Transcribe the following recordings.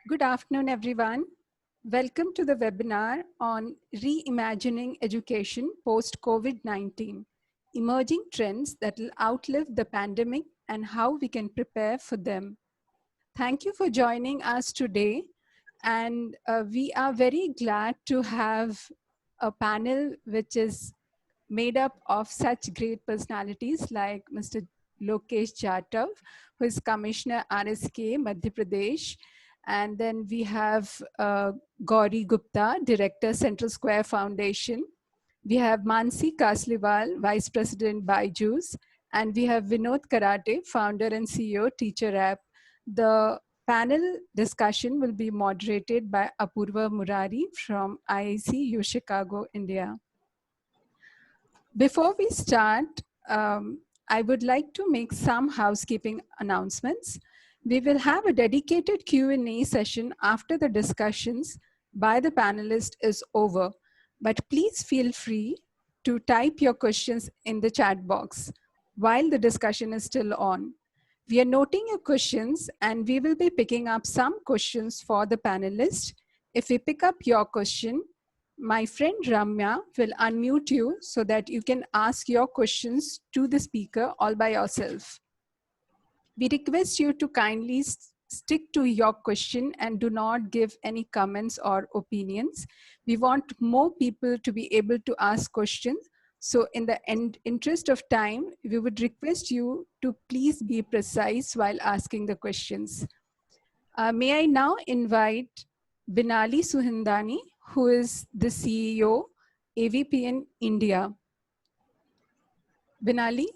Good afternoon, everyone. Welcome to the webinar on Reimagining Education Post-COVID-19, Emerging Trends that will outlive the pandemic and how we can prepare for them. Thank you for joining us today. And we are very glad to have a panel which is made up of such great personalities like Mr. Lokesh Jatav, who is Commissioner RSK, Madhya Pradesh. And then we have Gauri Gupta, Director, Central Square Foundation. We have Mansi Kasliwal, Vice President, Byju's. And we have Vinod Karate, Founder and CEO, Teacher App. The panel discussion will be moderated by Apurva Murari from IIC U Chicago, India. Before we start, I would like to make some housekeeping announcements. We will have a dedicated Q&A session after the discussions by the panelists is over, but please feel free to type your questions in the chat box while the discussion is still on. We are noting your questions and we will be picking up some questions for the panelists. If we pick up your question, my friend Ramya will unmute you so that you can ask your questions to the speaker all by yourself. We request you to kindly stick to your question and do not give any comments or opinions. We want more people to be able to ask questions. So in the interest of time, we would request you to please be precise while asking the questions. May I now invite Binali Suhindani, who is the CEO, AVPN India. Binali?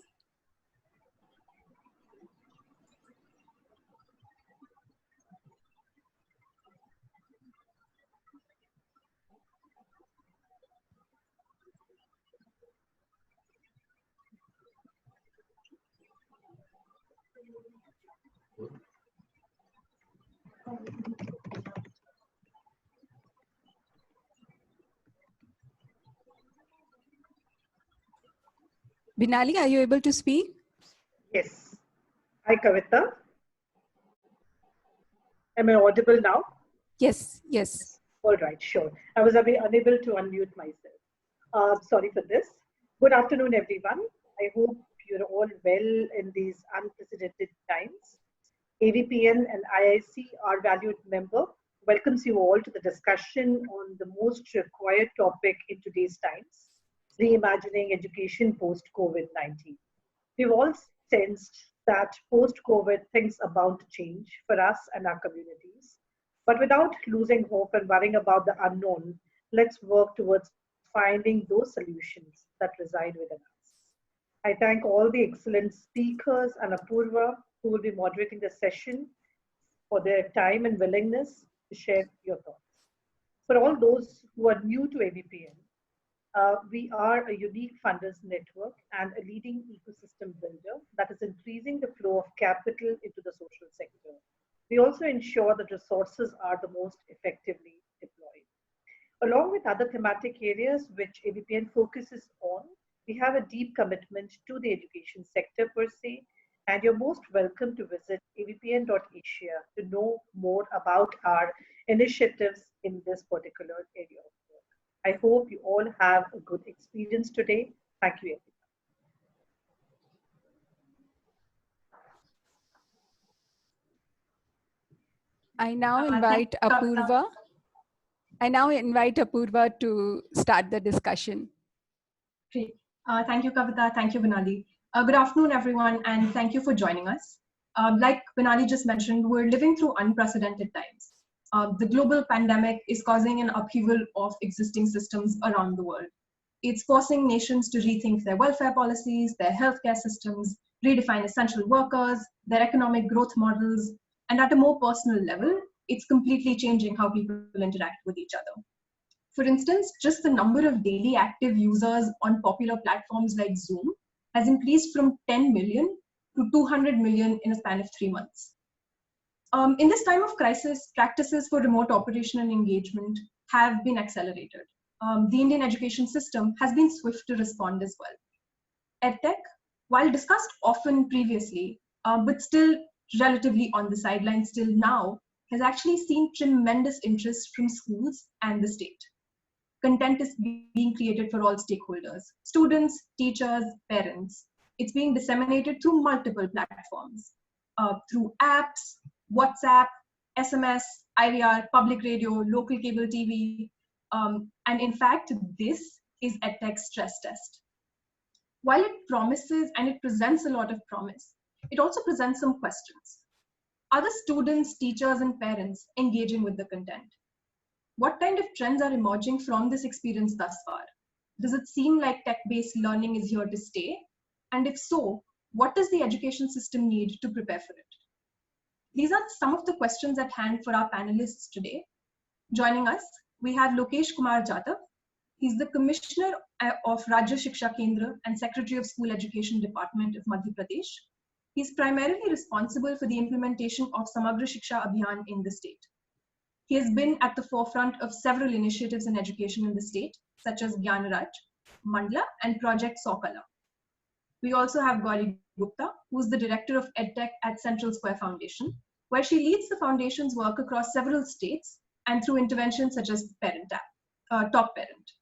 Binali, are you able to speak? Yes. Hi, Kavita. Am I audible now? Yes, yes. All right, sure. I was unable to unmute myself. Sorry for this. Good afternoon, everyone. I hope you're all well in these unprecedented times. AVPN and IIC, our valued member, welcomes you all to the discussion on the most required topic in today's times, reimagining education post-COVID-19. We've all sensed that post-COVID things are bound to change for us and our communities. But without losing hope and worrying about the unknown, let's work towards finding those solutions that reside within us. I thank all the excellent speakers and Apurva who will be moderating the session for their time and willingness to share your thoughts. For all those who are new to AVPN, we are a unique funders network and a leading ecosystem builder that is increasing the flow of capital into the social sector. We also ensure that resources are the most effectively deployed. Along with other thematic areas which AVPN focuses on, we have a deep commitment to the education sector per se, and you're most welcome to visit avpn.asia to know more about our initiatives in this particular area of work. I hope you all have a good experience today. Thank you, everyone. I now invite Apurva. To start the discussion. Great. Thank you, Kavita. Thank you, Binali. Good afternoon, everyone, and thank you for joining us. Like Binali just mentioned, we're living through unprecedented times. The global pandemic is causing an upheaval of existing systems around the world. It's forcing nations to rethink their welfare policies, their healthcare systems, redefine essential workers, their economic growth models, and at a more personal level, it's completely changing how people interact with each other. For instance, just the number of daily active users on popular platforms like Zoom has increased from 10 million to 200 million in a span of 3 months. In this time of crisis, practices for remote operation and engagement have been accelerated. The Indian education system has been swift to respond as well. EdTech, while discussed often previously, but still relatively on the sidelines till now, has actually seen tremendous interest from schools and the state. Content is being created for all stakeholders, students, teachers, parents. It's being disseminated through multiple platforms, through apps, WhatsApp, SMS, IVR, public radio, local cable TV. And in fact, this is EdTech's stress test. While it promises and it presents a lot of promise, it also presents some questions. Are the students, teachers, and parents engaging with the content? What kind of trends are emerging from this experience thus far? Does it seem like tech-based learning is here to stay? And if so, what does the education system need to prepare for it? These are some of the questions at hand for our panelists today. Joining us, we have Lokesh Kumar Jadhav. He's the Commissioner of Rajya Shiksha Kendra and Secretary of School Education Department of Madhya Pradesh. He's primarily responsible for the implementation of Samagra Shiksha Abhiyan in the state. He has been at the forefront of several initiatives in education in the state, such as Gyan Raj, Mandla, and Project Sokala. We also have Gauri Gupta, who is the Director of EdTech at Central Square Foundation, where she leads the foundation's work across several states and through interventions such as Parent App, Top Parent.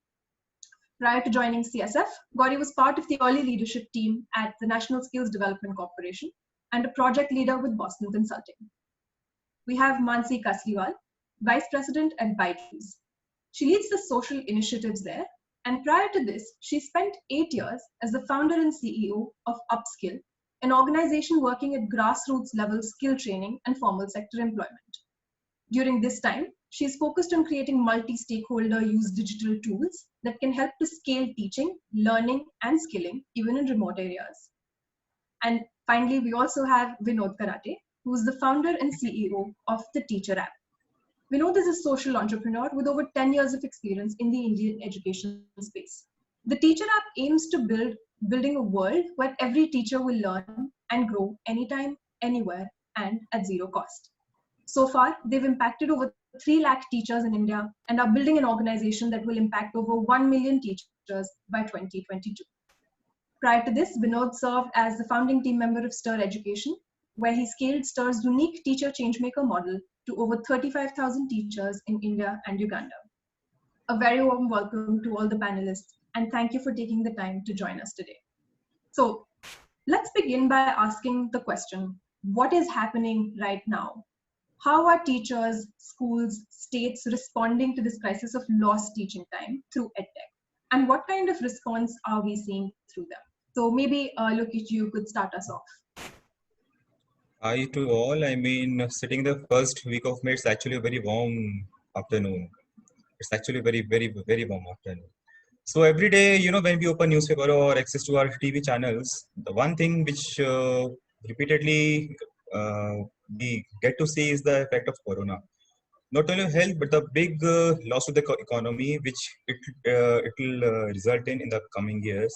Prior to joining CSF, Gauri was part of the early leadership team at the National Skills Development Corporation and a project leader with Boston Consulting. We have Mansi Kasliwal, Vice President at Byju's. She leads the social initiatives there, and prior to this, she spent 8 years as the founder and CEO of Upskill, an organization working at grassroots level skill training and formal sector employment. During this time, she's focused on creating multi-stakeholder use digital tools that can help to scale teaching, learning, and skilling even in remote areas. And finally, we also have Vinod Karate, who's the founder and CEO of the Teacher App. Vinod is a social entrepreneur with over 10 years of experience in the Indian education space. The Teacher App aims to building a world where every teacher will learn and grow anytime, anywhere, and at zero cost. So far, they've impacted over 3 lakh teachers in India and are building an organization that will impact over 1 million teachers by 2022. Prior to this, Vinod served as the founding team member of STIR Education, where he scaled STIR's unique teacher changemaker model to over 35,000 teachers in India and Uganda. A very warm welcome to all the panelists, and thank you for taking the time to join us today. So let's begin by asking the question, what is happening right now? How are teachers, schools, states responding to this crisis of lost teaching time through EdTech? And what kind of response are we seeing through them? So maybe Lokesh, you could start us off. Hi to all. I mean, sitting the first week of May, it's actually a very warm afternoon. It's actually a very warm afternoon. So every day, when we open newspaper or access to our TV channels, the one thing which repeatedly we get to see is the effect of Corona. Not only health, but the big loss of the economy, which it will result in the coming years.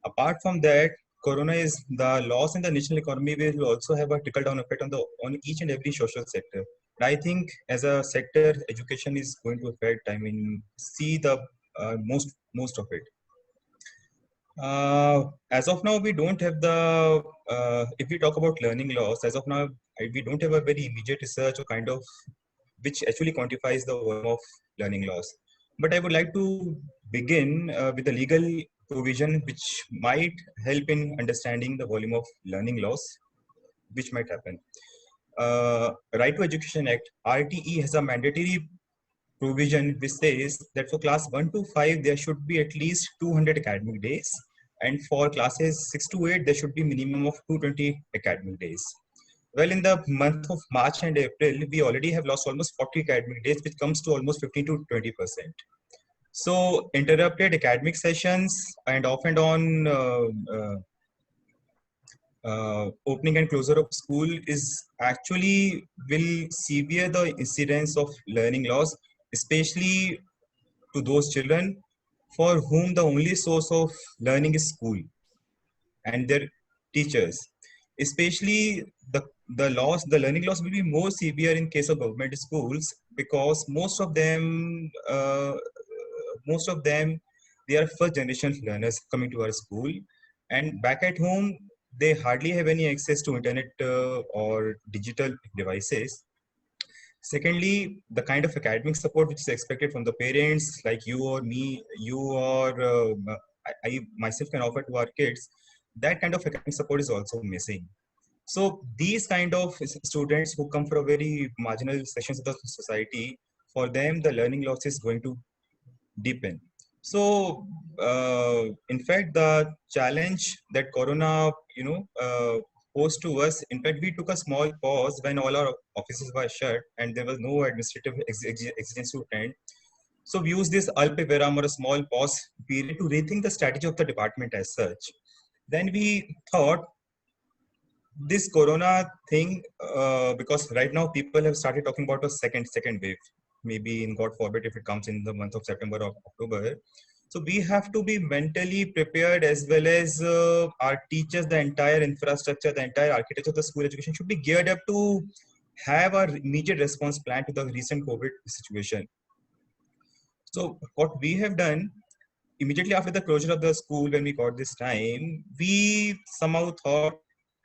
Apart from that, Corona is the loss in the national economy will also have a trickle-down effect on each and every social sector. And I think as a sector, education is going to affect. I mean, see the most of it. As of now, we don't have the. If we talk about learning loss, as of now, we don't have a very immediate research or kind of which actually quantifies the volume of learning loss. But I would like to begin with the legal provision which might help in understanding the volume of learning loss which might happen. Right to Education Act, RTE, has a mandatory provision which says that for class 1 to 5 there should be at least 200 academic days, and for classes 6 to 8 there should be minimum of 220 academic days. Well, in the month of March and April, we already have lost almost 40 academic days, which comes to almost 15 to 20%. So interrupted academic sessions and off and on opening and closure of school is actually will severe the incidence of learning loss, especially to those children for whom the only source of learning is school and their teachers. Especially the learning loss will be more severe in case of government schools, because most of them they are first generation learners coming to our school, and back at home they hardly have any access to internet or digital devices. Secondly, the kind of academic support which is expected from the parents, like you or me, you or I myself can offer to our kids, that kind of academic support is also missing. So these kind of students who come from very marginal sections of the society, for them the learning loss is going to deepen. So in fact, the challenge that Corona, posed to us, in fact, we took a small pause when all our offices were shut and there was no administrative exigence to attend. So we used this Alpe Veram or a small pause period to rethink the strategy of the department as such. Then we thought this Corona thing, because right now people have started talking about a second wave, maybe in God forbid if it comes in the month of September or October. So we have to be mentally prepared, as well as our teachers, the entire infrastructure, the entire architecture of the school education should be geared up to have our immediate response plan to the recent COVID situation. So what we have done immediately after the closure of the school, when we got this time, we somehow thought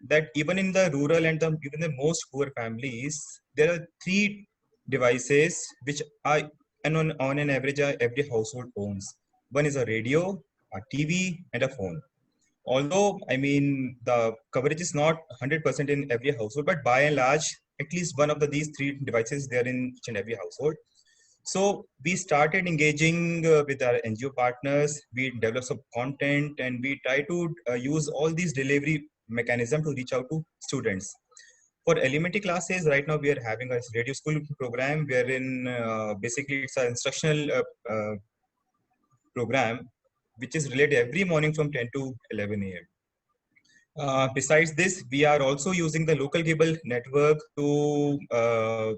that even in the rural and even the most poor families, there are three devices which are on an average every household owns. One is a radio, a TV, and a phone. Although, I mean, the coverage is not 100% in every household, but by and large, at least one of these three devices there in each and every household. So we started engaging with our NGO partners. We developed some content and we try to use all these delivery mechanism to reach out to students. For elementary classes, right now we are having a radio school program wherein basically it's an instructional program which is related every morning from 10 to 11 a.m. Besides this, we are also using the local cable network to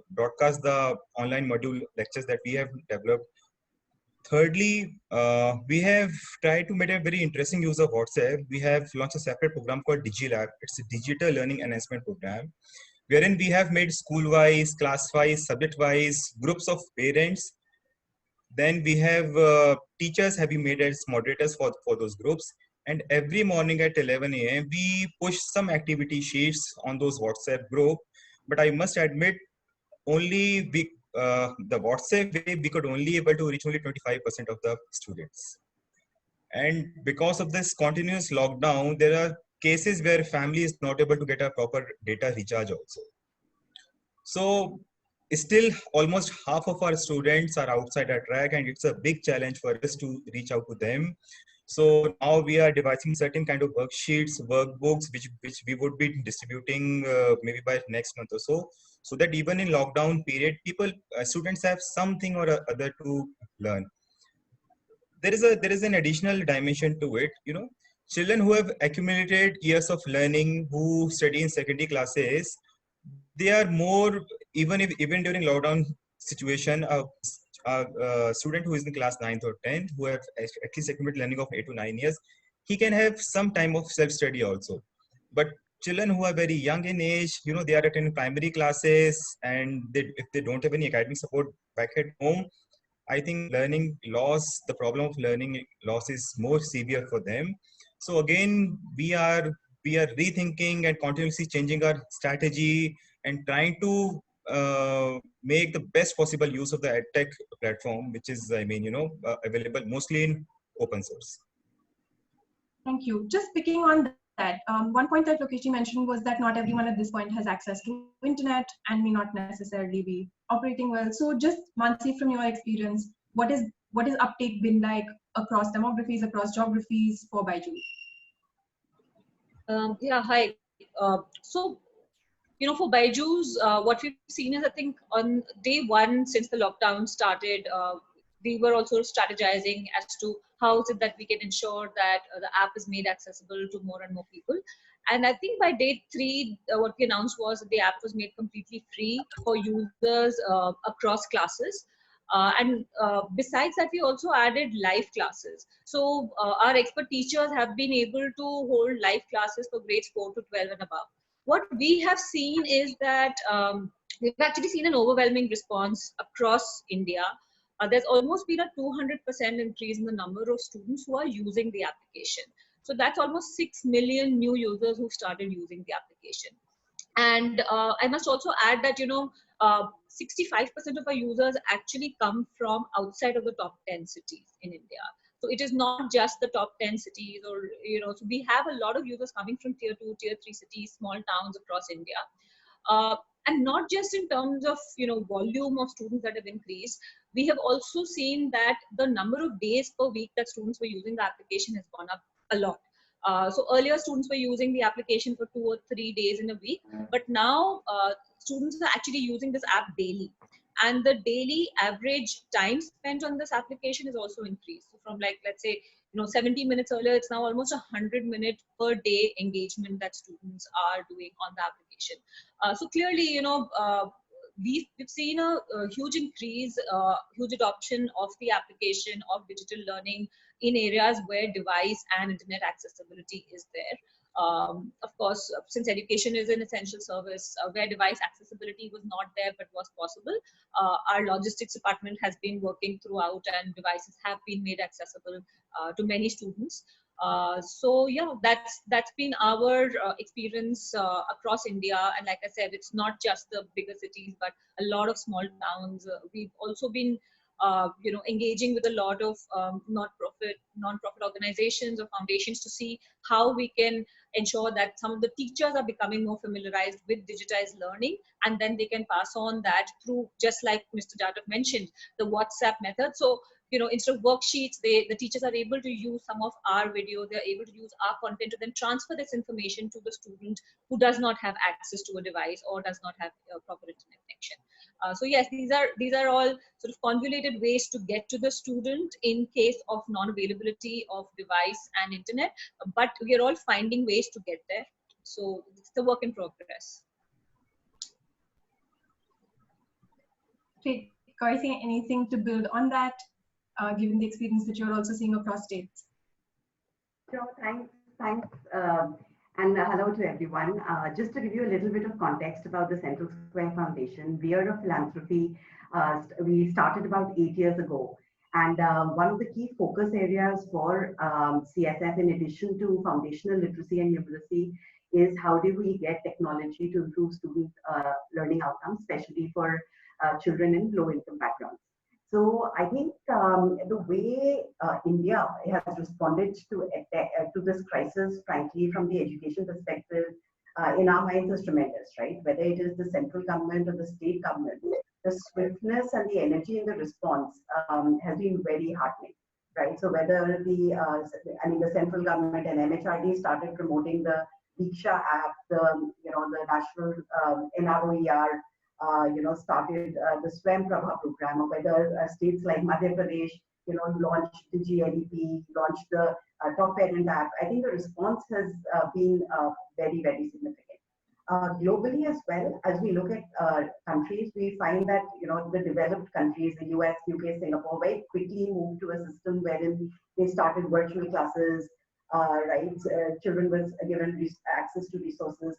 broadcast the online module lectures that we have developed. Thirdly, we have tried to make a very interesting use of WhatsApp. We have launched a separate program called DigiLab. It's a digital learning enhancement program, wherein we have made school-wise, class-wise, subject-wise groups of parents. Then we have teachers have been made as moderators for those groups. And every morning at 11 a.m., we push some activity sheets on those WhatsApp group. But I must admit, only the WhatsApp way, we could only able to reach only 25% of the students. And because of this continuous lockdown, there are cases where family is not able to get a proper data recharge also. So still almost half of our students are outside our track, and it's a big challenge for us to reach out to them. So now we are devising certain kind of worksheets, workbooks, which we would be distributing maybe by next month or so that even in lockdown period, students have something or other to learn. There is an additional dimension to it. Children who have accumulated years of learning, who study in secondary classes, they are more, even during lockdown situation, a student who is in class 9th or 10th, who have at least accumulated learning of 8 to 9 years, he can have some time of self-study also. But children who are very young in age, they are attending primary classes, and if they don't have any academic support back at home, I think the problem of learning loss is more severe for them. So again, we are rethinking and continuously changing our strategy and trying to make the best possible use of the EdTech platform, which is, available mostly in open source. Thank you. Just picking on that, one point that Lokesh mentioned was that not everyone at this point has access to internet and may not necessarily be operating well. So just Mansi, from your experience, what is uptake been like across demographies, across geographies for Byju's? Yeah, hi. So, for Byju's, what we've seen is, I think on day one, since the lockdown started, we were also strategizing as to how is it that we can ensure that the app is made accessible to more and more people. And I think by day 3, what we announced was that the app was made completely free for users across classes. And besides that, we also added live classes. So our expert teachers have been able to hold live classes for grades 4 to 12 and above. What we have seen is that we've actually seen an overwhelming response across India. There's almost been a 200% increase in the number of students who are using the application. So that's almost 6 million new users who started using the application. And I must also add that 65% of our users actually come from outside of the top 10 cities in India. So it is not just the top 10 cities, or so we have a lot of users coming from tier 2, tier 3 cities, small towns across India. And not just in terms of volume of students that have increased, we have also seen that the number of days per week that students were using the application has gone up a lot. So earlier students were using the application for 2 or 3 days in a week, but now students are actually using this app daily. And the daily average time spent on this application is also increased. So from, like, let's say 70 minutes earlier, it's now almost 100-minute per day engagement that students are doing on the application. So clearly, we've seen a huge increase, huge adoption of the application of digital learning in areas where device and internet accessibility is there. Of course, since education is an essential service, where device accessibility was not there but was possible, our logistics department has been working throughout, and devices have been made accessible to many students. So yeah, that's been our experience across India. And like I said, it's not just the bigger cities, but a lot of small towns. We've also been engaging with a lot of non-profit organizations or foundations to see how we can ensure that some of the teachers are becoming more familiarized with digitized learning, and then they can pass on that through, just like Mr. Jadhav mentioned, the WhatsApp method. So instead of worksheets, the teachers are able to use some of our video. They're able to use our content to then transfer this information to the student who does not have access to a device or does not have a proper internet connection. So yes, these are all sort of convoluted ways to get to the student in case of non-availability of device and internet, but we are all finding ways to get there. So it's the work in progress. Great. Karthi, anything to build on that, given the experience that you're also seeing across states? Sure, thanks. And hello to everyone. Just to give you a little bit of context about the Central Square Foundation, we are a philanthropy. We started about 8 years ago. And one of the key focus areas for CSF, in addition to foundational literacy and numeracy, is how do we get technology to improve student learning outcomes, especially for children in low-income backgrounds. So I think the way India has responded to this crisis, frankly, from the education perspective, in our minds is tremendous, right? Whether it is the central government or the state government, the swiftness and the energy in the response has been very heartening, right? So whether the central government and MHRD started promoting the Diksha app, the national NROER. Started the SWAYAM Prabha program, or whether states like Madhya Pradesh, launched the GLEP, launched the Top Parent app. I think the response has been very, very significant. Globally as well, as we look at countries, we find that, the developed countries, the US, UK, Singapore, very quickly moved to a system wherein they started virtual classes, right? Children was given access to resources.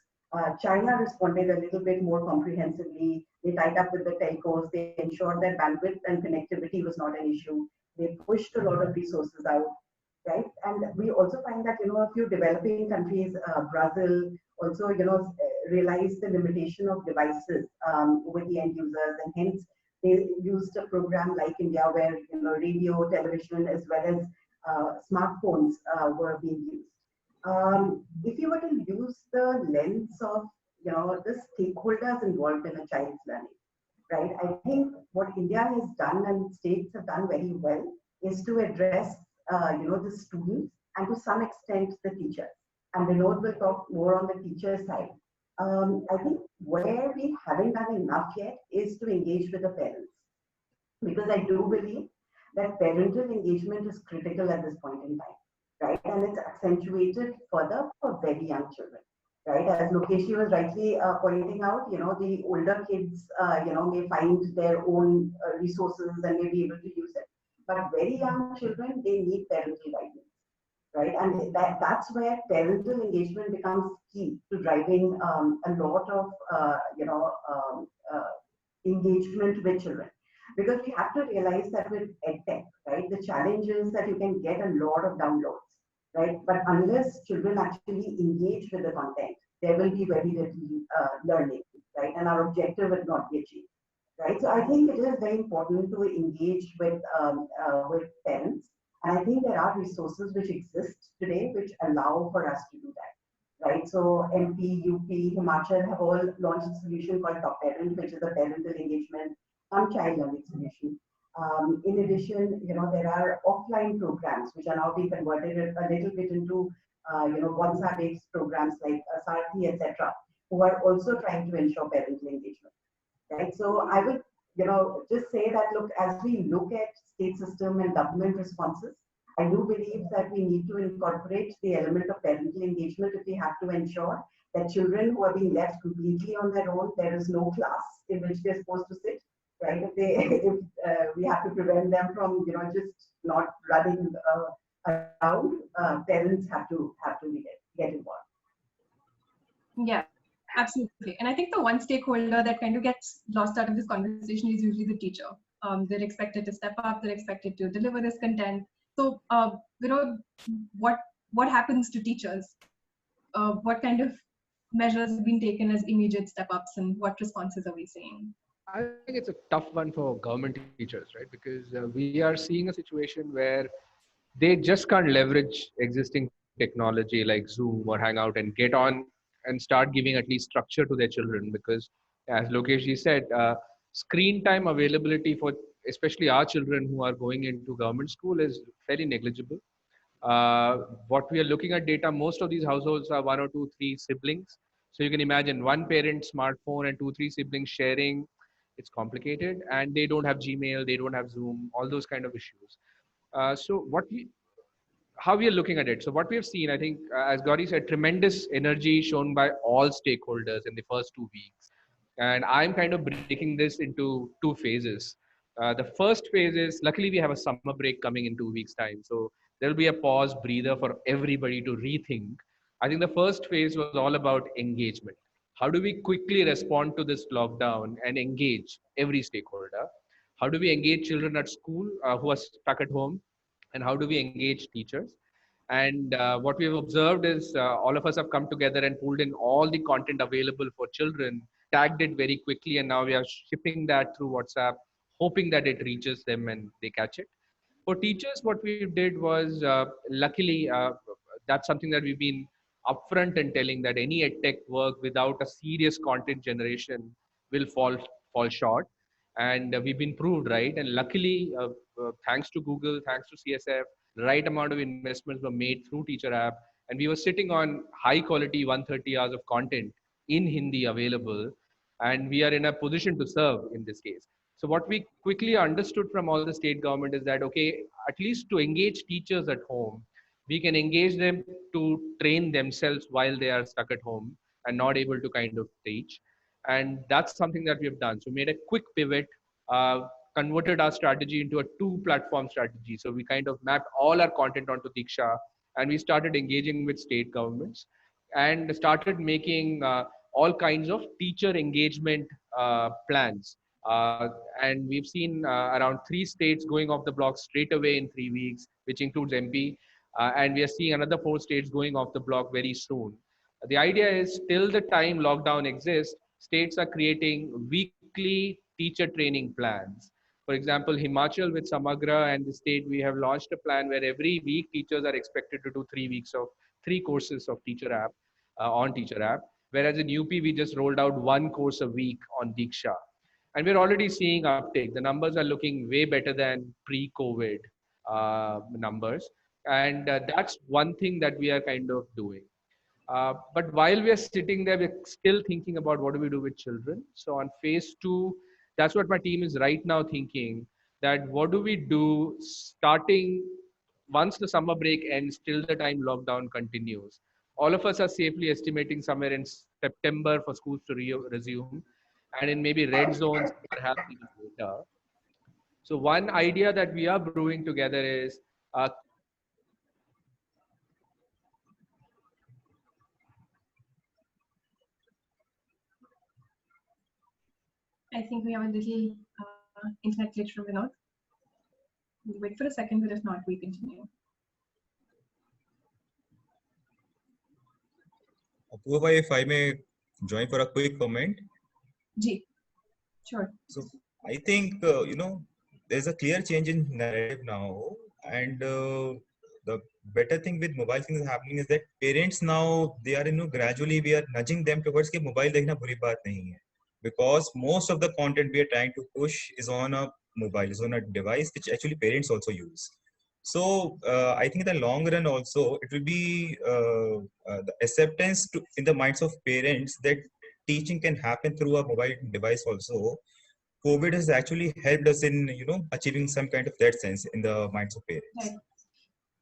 China responded a little bit more comprehensively. They tied up with the telcos. They ensured that bandwidth and connectivity was not an issue. They pushed a lot of resources out, right? And we also find that, a few developing countries, Brazil, also, realized the limitation of devices with the end users, and hence they used a program like India where, radio, television, as well as smartphones were being used. If you were to use the lens of, the stakeholders involved in a child's learning, right? I think what India has done and states have done very well is to address, the students and to some extent the teachers. And Vinod will talk more on the teacher side. I think where we haven't done enough yet is to engage with the parents, because I do believe that parental engagement is critical at this point in time. Right, and it's accentuated further for very young children, right? As Lokeshi was rightly pointing out, the older kids, may find their own resources and may be able to use it. But very young children, they need parental guidance, right? And that's where parental engagement becomes key to driving a lot of, engagement with children. Because we have to realize that with EdTech, right, the challenge is that you can get a lot of downloads. right? But unless children actually engage with the content, there will be very little learning, right? And our objective will not be achieved, right? So I think it is very important to engage with parents, and I think there are resources which exist today which allow for us to do that, right? So MP, UP, Himachal have all launched a solution called Top Parent, which is a parental engagement and child learning solution. In addition, there are offline programs which are now being converted a little bit into, WhatsApp-based programs like Sarthi, etc., who are also trying to ensure parental engagement, right? So I would, just say that, look, as we look at state system and government responses, I do believe that we need to incorporate the element of parental engagement if we have to ensure that children who are being left completely on their own, there is no class in which they're supposed to sit, right? If we have to prevent them from, just not running around, parents have to get involved. Yeah, absolutely. And I think the one stakeholder that kind of gets lost out of this conversation is usually the teacher. They're expected to step up, they're expected to deliver this content. So, what happens to teachers? What kind of measures have been taken as immediate step ups, and what responses are we seeing? I think it's a tough one for government teachers, right? Because we are seeing a situation where they just can't leverage existing technology like Zoom or Hangout and get on and start giving at least structure to their children. Because, as Lokeshji said, screen time availability for especially our children who are going into government school is fairly negligible. What we are looking at data, most of these households are 1 or 2, 3 siblings. So you can imagine one parent smartphone and 2, 3 siblings sharing. It's complicated, and they don't have Gmail, they don't have Zoom, all those kind of issues. So how we are looking at it. So what we have seen, I think, as Gauri said, tremendous energy shown by all stakeholders in the first 2 weeks. And I'm kind of breaking this into 2 phases. The first phase is, luckily we have a summer break coming in 2 weeks time. So there'll be a pause breather for everybody to rethink. I think the first phase was all about engagement. How do we quickly respond to this lockdown and engage every stakeholder? How do we engage children at school who are stuck at home? And how do we engage teachers? And what we have observed is all of us have come together and pulled in all the content available for children, tagged it very quickly, and now we are shipping that through WhatsApp, hoping that it reaches them and they catch it. For teachers, what we did was, luckily, that's something that we've been upfront and telling, that any edtech work without a serious content generation will fall short. And we've been proved right. And luckily, thanks to Google, thanks to CSF, the right amount of investments were made through Teacher App. And we were sitting on high quality 130 hours of content in Hindi available. And we are in a position to serve in this case. So what we quickly understood from all the state government is that, okay, at least to engage teachers at home, we can engage them to train themselves while they are stuck at home and not able to kind of teach. And that's something that we have done. So made a quick pivot, converted our strategy into a 2-platform strategy. So we kind of mapped all our content onto Diksha, and we started engaging with state governments and started making all kinds of teacher engagement plans. And we've seen around 3 states going off the block straight away in 3 weeks, which includes MP. And we are seeing another 4 states going off the block very soon. The idea is, till the time lockdown exists, states are creating weekly teacher training plans. For example, Himachal with Samagra and the state, we have launched a plan where every week teachers are expected to do 3 weeks of 3 courses of Teacher App on Teacher App. Whereas in UP, we just rolled out 1 course a week on Diksha. And we're already seeing uptake. The numbers are looking way better than pre-COVID numbers. And that's one thing that we are kind of doing. But while we are sitting there, we're still thinking about what do we do with children. So on phase 2, that's what my team is right now thinking, that what do we do starting once the summer break ends till the time lockdown continues. All of us are safely estimating somewhere in September for schools to resume, and in maybe red zones, perhaps even later. So one idea that we are brewing together is I think we have a little internet glitch from Vinod. We'll wait for a second, but if not, we continue. Purva, if I may join for a quick comment. Ji, sure. So I think, there's a clear change in narrative now. And the better thing with mobile things happening is that parents now, they are, gradually we are nudging them towards कि mobile देखना बुरी बात नहीं है. Because most of the content we are trying to push is on a mobile, is on a device which actually parents also use. So I think in the long run also, it will be the acceptance in the minds of parents that teaching can happen through a mobile device also. COVID has actually helped us in, achieving some kind of that sense in the minds of parents. Right.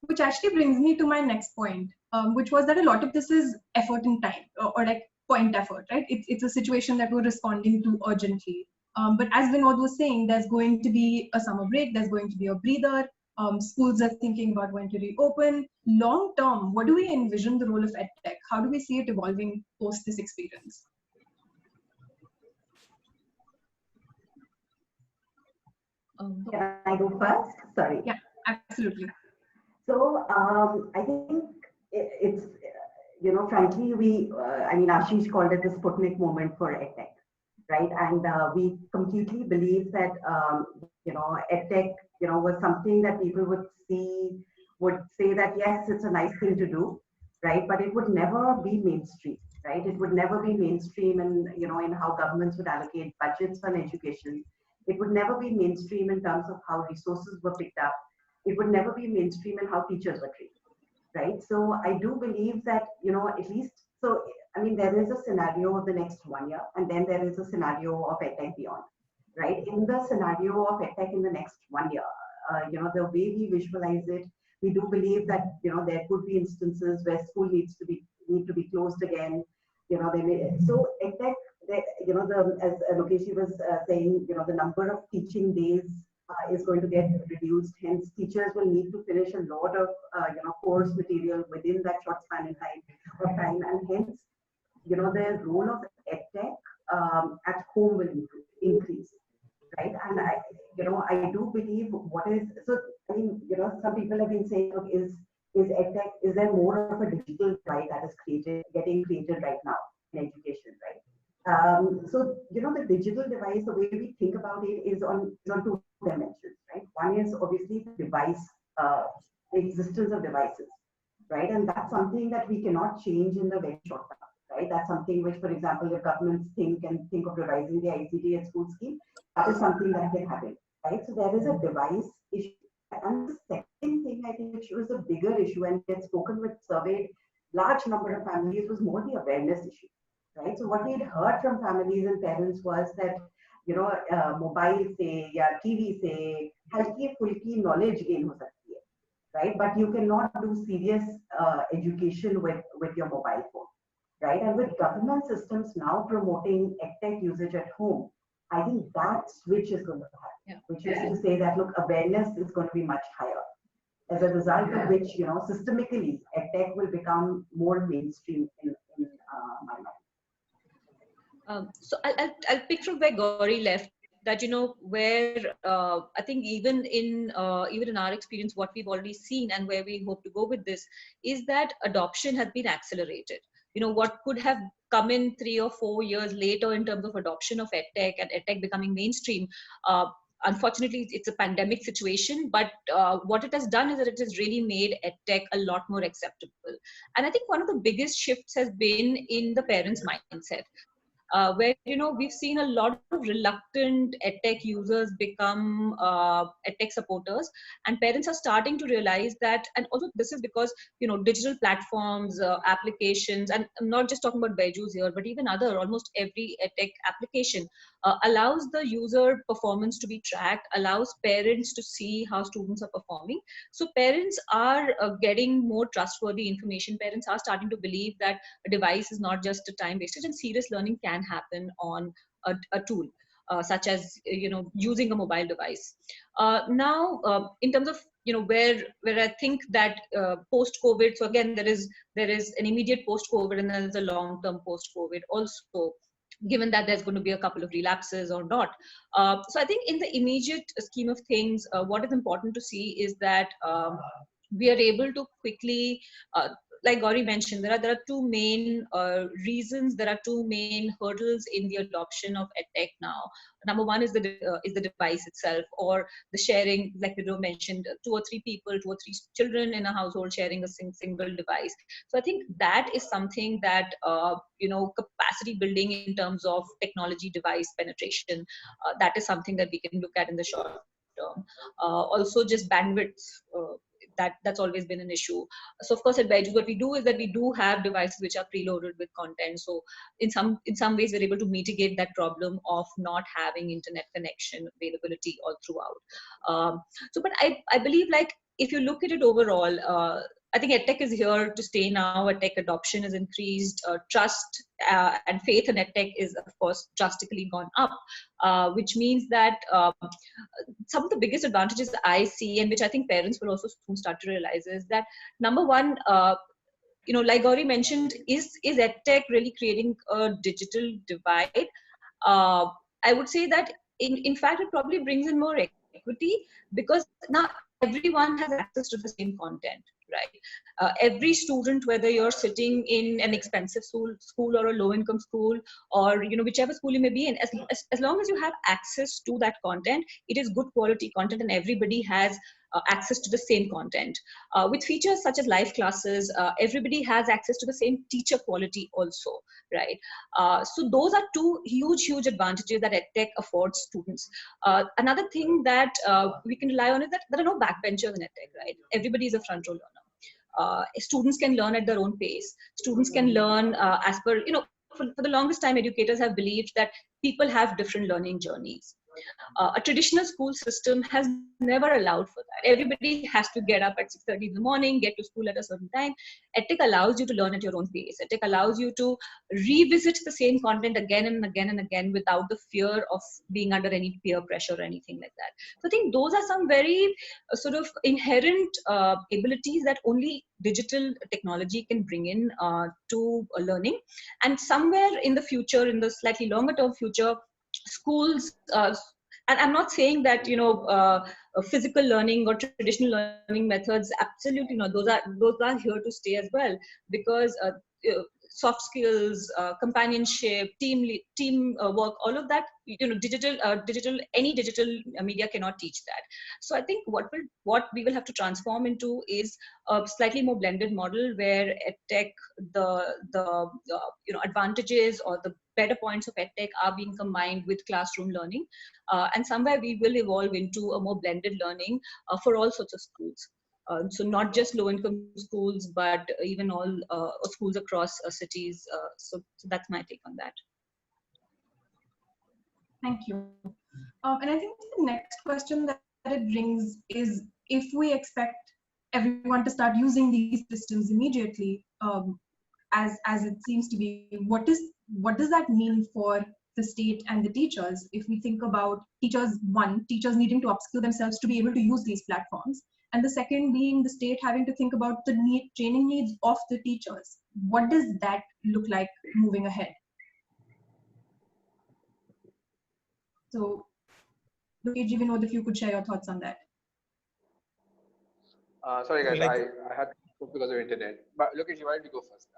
Which actually brings me to my next point, which was that a lot of this is effort in time or like point effort, right? It's a situation that we're responding to urgently. But as Vinod was saying, there's going to be a summer break, there's going to be a breather. Schools are thinking about when to reopen. Long term, what do we envision the role of EdTech? How do we see it evolving post this experience? Can I go first? Sorry. Yeah, absolutely. So I think it's, frankly, Ashish called it the Sputnik moment for EdTech, right? And we completely believe that, EdTech, was something that people would say that, yes, it's a nice thing to do, right? But it would never be mainstream, right? It would never be mainstream in how governments would allocate budgets on education. It would never be mainstream in terms of how resources were picked up. It would never be mainstream in how teachers were treated, right? So I do believe that, at least, there is a scenario of the next 1 year, and then there is a scenario of EdTech beyond, right? In the scenario of EdTech in the next 1 year, the way we visualize it, we do believe that, there could be instances where school need to be closed again. So EdTech, as Lokesh was saying, the number of teaching days is going to get reduced. Hence, teachers will need to finish a lot of, course material within that short span of time, and hence, the role of EdTech at home will increase, right? And I do believe some people have been saying, look, is EdTech, is there more of a digital divide that is getting created right now in education, right? So, the digital device, the way we think about it is on two dimensions, right? One is obviously the device, the existence of devices, right? And that's something that we cannot change in the very short term, right? That's something which, for example, if governments think of revising the ICT at school scheme, that is something that can happen, right? So there is a device issue. And the second thing I think which was a bigger issue, and we had surveyed large number of families, was more the awareness issue. Right. So what we had heard from families and parents was that, mobile se ya TV se halki fulki knowledge gain ho sakti hai, right? But you cannot do serious education with your mobile phone, right? And with government systems now promoting EdTech usage at home, I think that switch is going to happen, which is to say that, look, awareness is going to be much higher. As a result of which, systemically, EdTech will become more mainstream in my mind. So I'll pick from where Gauri left. That where I think even in our experience, what we've already seen and where we hope to go with this is that adoption has been accelerated. What could have come in 3 or 4 years later in terms of adoption of EdTech and EdTech becoming mainstream. Unfortunately, it's a pandemic situation, but what it has done is that it has really made EdTech a lot more acceptable. And I think one of the biggest shifts has been in the parents' mindset. Where we've seen a lot of reluctant EdTech users become EdTech supporters, and parents are starting to realize that. And also, this is because digital platforms, applications, and I'm not just talking about Byju's here, but even almost every EdTech application allows the user performance to be tracked, allows parents to see how students are performing. So parents are getting more trustworthy information. Parents are starting to believe that a device is not just a time wastage, and serious learning can happen on a tool such as using a mobile device. Now, in terms of where I think that post-COVID, so again there is an immediate post-COVID and there is a long-term post-COVID also, given that there's going to be a couple of relapses or not. So I think in the immediate scheme of things, what is important to see is that we are able to quickly like Gauri mentioned, there are two main reasons, there are two main hurdles in the adoption of EdTech now. Number one is the device itself, or the sharing, like Vidro mentioned, 2 or 3 people, 2 or 3 children in a household sharing a single device. So I think that is something that, capacity building in terms of technology device penetration, that is something that we can look at in the short term. Also just bandwidth, that's always been an issue. So of course at Byju's, what we do is that we do have devices which are preloaded with content. So in some ways we're able to mitigate that problem of not having internet connection availability all throughout. But I believe, like, if you look at it overall, I think EdTech is here to stay now. EdTech adoption has increased. Trust and faith in EdTech is, of course, drastically gone up, which means that some of the biggest advantages I see, and which I think parents will also soon start to realize, is that number one, like Gauri mentioned, is EdTech really creating a digital divide? I would say that in fact it probably brings in more equity, because now everyone has access to the same content, right? Every student, whether you're sitting in an expensive school or a low-income school, or whichever school you may be in, as long as you have access to that content, it is good quality content, and everybody has access to the same content. With features such as live classes, everybody has access to the same teacher quality also, right? So those are two huge advantages that EdTech affords students. Another thing that we can rely on is that there are no backbenchers in EdTech, right? Everybody is a front row learner. Students can learn at their own pace. Students can learn as per, for the longest time, educators have believed that people have different learning journeys. A traditional school system has never allowed for that. Everybody has to get up at 6:30 in the morning, get to school at a certain time. EdTech allows you to learn at your own pace. EdTech allows you to revisit the same content again and again and again without the fear of being under any peer pressure or anything like that. So I think those are some very sort of inherent abilities that only digital technology can bring in to learning. And somewhere in the future, in the slightly longer term future, schools, and I'm not saying that physical learning or traditional learning methods, absolutely not, those are here to stay as well, because soft skills, companionship, team work, all of that, digital any digital media cannot teach that. So I think what we will have to transform into is a slightly more blended model, where EdTech, the advantages or the better points of EdTech are being combined with classroom learning, and somewhere we will evolve into a more blended learning for all sorts of schools. So not just low-income schools, but even all schools across cities. So that's my take on that. Thank you. And I think the next question that it brings is, if we expect everyone to start using these systems immediately, as it seems to be, what does that mean for the state and the teachers? If we think about teachers needing to upskill themselves to be able to use these platforms, and the second being the state having to think about the training needs of the teachers. What does that look like moving ahead? So, Lokesh, Vinod, if you could share your thoughts on that. Sorry guys, I had to because of internet. But Lokesh, why don't you go first?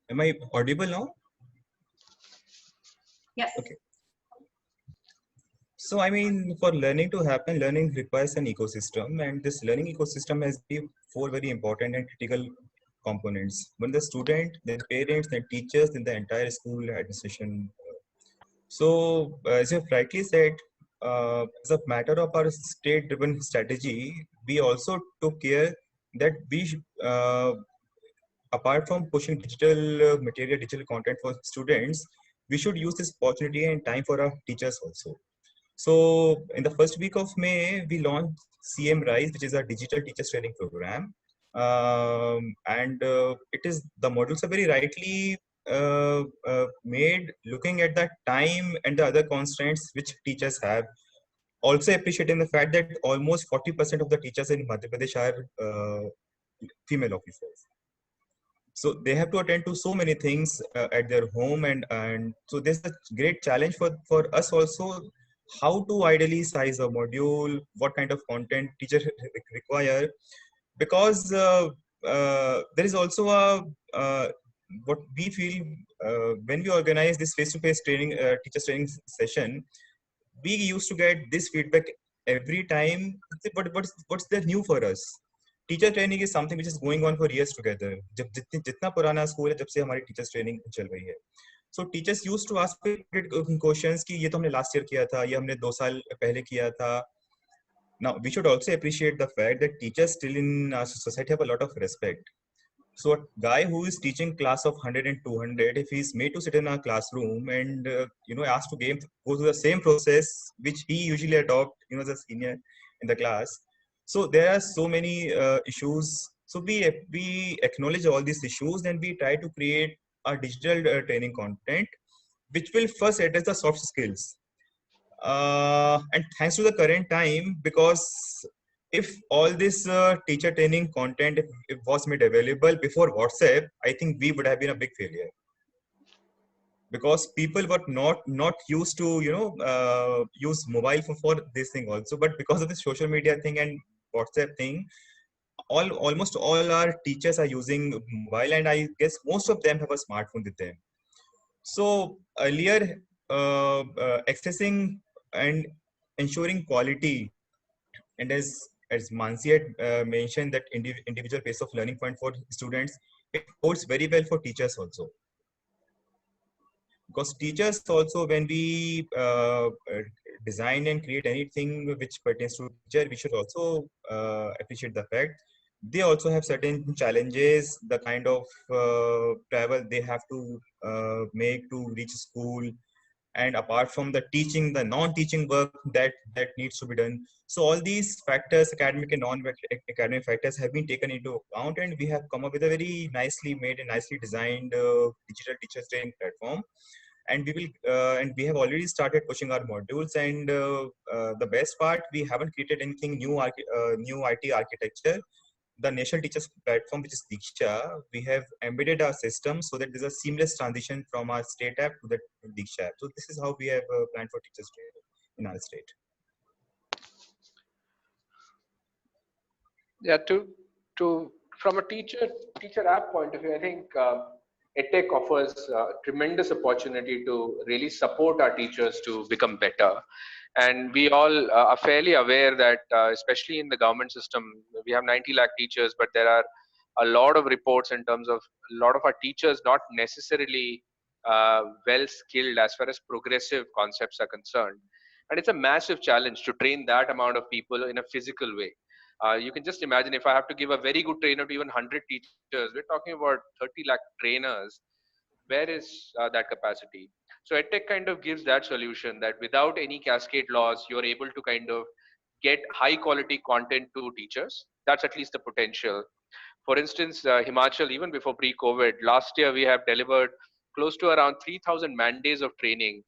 Am I audible now? Yes. Okay. So, I mean, for learning to happen, learning requires an ecosystem, and this learning ecosystem has 4 very important and critical components. One, the student, then parents, then teachers, then the entire school administration. So, as you've rightly said, as a matter of our state-driven strategy, we also took care that we, apart from pushing digital material, digital content for students, we should use this opportunity and time for our teachers also. So in the first week of May, we launched CM Rise, which is a digital teacher training program. And it is, the modules are very rightly made looking at the time and the other constraints which teachers have. Also appreciating the fact that almost 40% of the teachers in Madhya Pradesh are female officers. So they have to attend to so many things at their home, and so there's a great challenge for us also, how to ideally size a module, what kind of content teachers require, because there is also a what we feel when we organize this face-to-face training, teachers training session, we used to get this feedback every time. But what's there new for us? Teacher training is something which is going on for years together. जब जितना पुराना school है, जब से हमारी teachers training चल रही है. So teachers used to ask questions कि ये तो हमने last year किया था, ये हमने 2 साल पहले किया था. Now we should also appreciate the fact that teachers still in our society have a lot of respect. So a guy who is teaching class of 100 and 200, if he's made to sit in a classroom and asked to go through the same process which he usually adopt, as a senior in the class. So there are so many issues. So we acknowledge all these issues and we try to create a digital training content which will first address the soft skills. And thanks to the current time, because if all this teacher training content if was made available before WhatsApp, I think we would have been a big failure, because people were not used to use mobile phone for this thing also. But because of the social media thing and WhatsApp thing, almost all our teachers are using mobile, and I guess most of them have a smartphone with them. So earlier accessing and ensuring quality, and as Mansi had mentioned, that individual pace of learning point for students, it holds very well for teachers also. Because teachers also, when we design and create anything which pertains to teacher, we should also appreciate the fact they also have certain challenges, the kind of travel they have to make to reach school, and apart from the teaching, the non-teaching work that needs to be done. So all these factors, academic and non-academic factors, have been taken into account, and we have come up with a very nicely made and nicely designed digital teacher training platform. And we have already started pushing our modules. And the best part, we haven't created anything new IT architecture. The National Teachers Platform, which is Diksha, we have embedded our system so that there's a seamless transition from our state app to the Diksha app. So this is how we have planned for teachers training in our state. Yeah, to from a teacher app point of view, I think EdTech offers a tremendous opportunity to really support our teachers to become better. And we all are fairly aware that, especially in the government system, we have 90 lakh teachers, but there are a lot of reports in terms of a lot of our teachers not necessarily well skilled as far as progressive concepts are concerned. And it's a massive challenge to train that amount of people in a physical way. You can just imagine, if I have to give a very good trainer to even 100 teachers, we're talking about 30 lakh trainers. Where is that capacity? So EdTech kind of gives that solution, that without any cascade laws, you're able to kind of get high quality content to teachers. That's at least the potential. For instance, Himachal, even before pre-COVID, last year we have delivered close to around 3,000 man days of training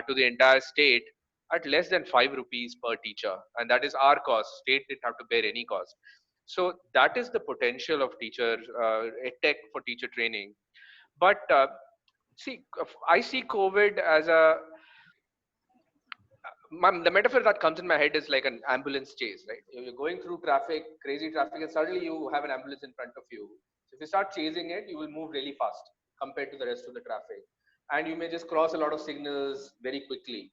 to the entire state at less than 5 rupees per teacher. And that is our cost. State didn't have to bear any cost. So that is the potential of teacher EdTech for teacher training. But I see COVID as the metaphor that comes in my head is like an ambulance chase, right? You're going through traffic, crazy traffic, and suddenly you have an ambulance in front of you. So if you start chasing it, you will move really fast compared to the rest of the traffic. And you may just cross a lot of signals very quickly.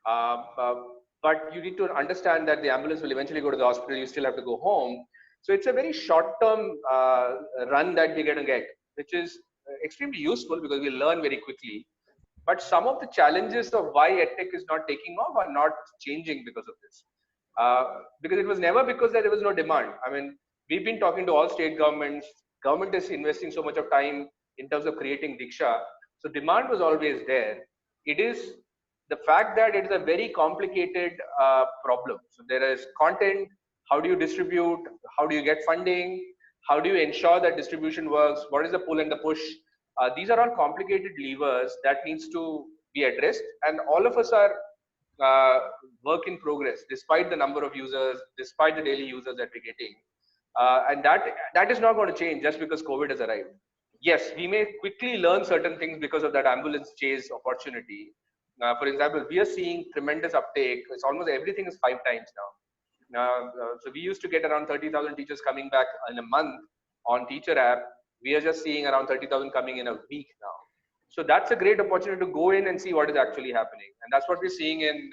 But you need to understand that the ambulance will eventually go to the hospital. You still have to go home. So it's a very short-term run that we're going to get, which is extremely useful because we learn very quickly. But some of the challenges of why EdTech is not taking off are not changing because of this. Because it was never because there was no demand. I mean, we've been talking to all state governments. Government is investing so much of time in terms of creating Diksha. So demand was always there. It is the fact that it is a very complicated problem. So there is content. How do you distribute? How do you get funding? How do you ensure that distribution works? What is the pull and the push? These are all complicated levers that needs to be addressed, and all of us are work in progress, despite the number of users, despite the daily users that we're getting, and that is not going to change just because COVID has arrived. Yes, we may quickly learn certain things because of that ambulance chase opportunity. For example, we are seeing tremendous uptake. It's almost everything is 5 times now. So we used to get around 30,000 teachers coming back in a month on Teacher app. We are just seeing around 30,000 coming in a week now. So that's a great opportunity to go in and see what is actually happening. And that's what we're seeing in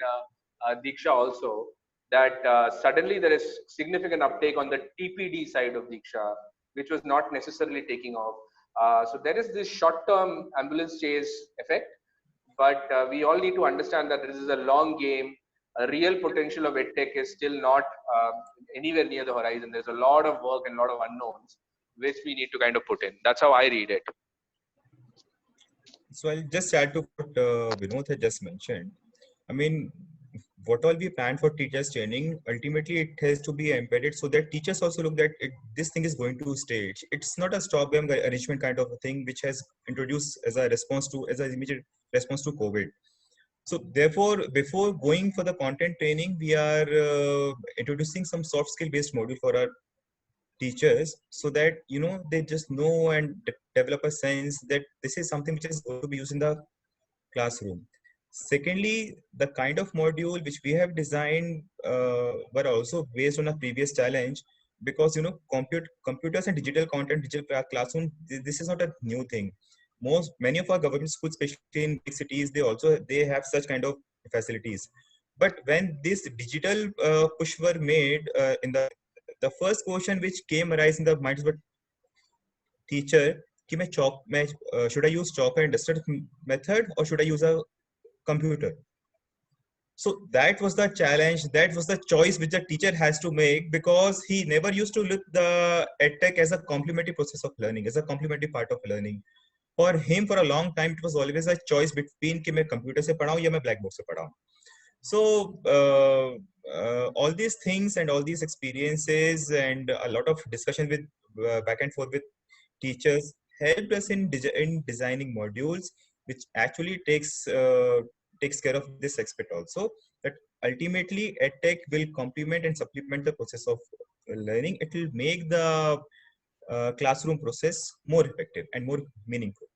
Diksha also, that suddenly there is significant uptake on the TPD side of Diksha, which was not necessarily taking off. So there is this short-term ambulance chase effect, but we all need to understand that this is a long game. A real potential of EdTech is still not anywhere near the horizon. There's a lot of work and a lot of unknowns, which we need to kind of put in. That's how I read it. So I'll just add to what Vinod had just mentioned. I mean, what all we plan for teachers training, ultimately it has to be embedded so that teachers also look that this thing is going to stay. It's not a stopgap arrangement kind of a thing which has introduced as a response to, as an immediate response to COVID. So therefore, before going for the content training, we are introducing some soft skill based module for our teachers so that, you know, they just know and develop a sense that this is something which is going to be used in the classroom. Secondly, the kind of module which we have designed were also based on a previous challenge, because, you know, computers and digital content, digital classroom, this is not a new thing. Many of our government schools, especially in big cities, they have such kind of facilities. But when this digital push were made in the first question which came arise in the minds of a teacher, should I use chalk and duster method or should I use a computer? So that was the challenge, that was the choice which the teacher has to make, because he never used to look the edtech as a complementary process of learning, as a complementary part of learning. For him, for a long time, it was always a choice between कि मैं computer से पढ़ाऊँ या मैं blackboard से पढ़ाऊँ. So all these things and all these experiences and a lot of discussion with back and forth with teachers helped us in designing modules which actually takes care of this aspect also, that ultimately edtech will complement and supplement the process of learning. It will make the classroom process more effective and more meaningful.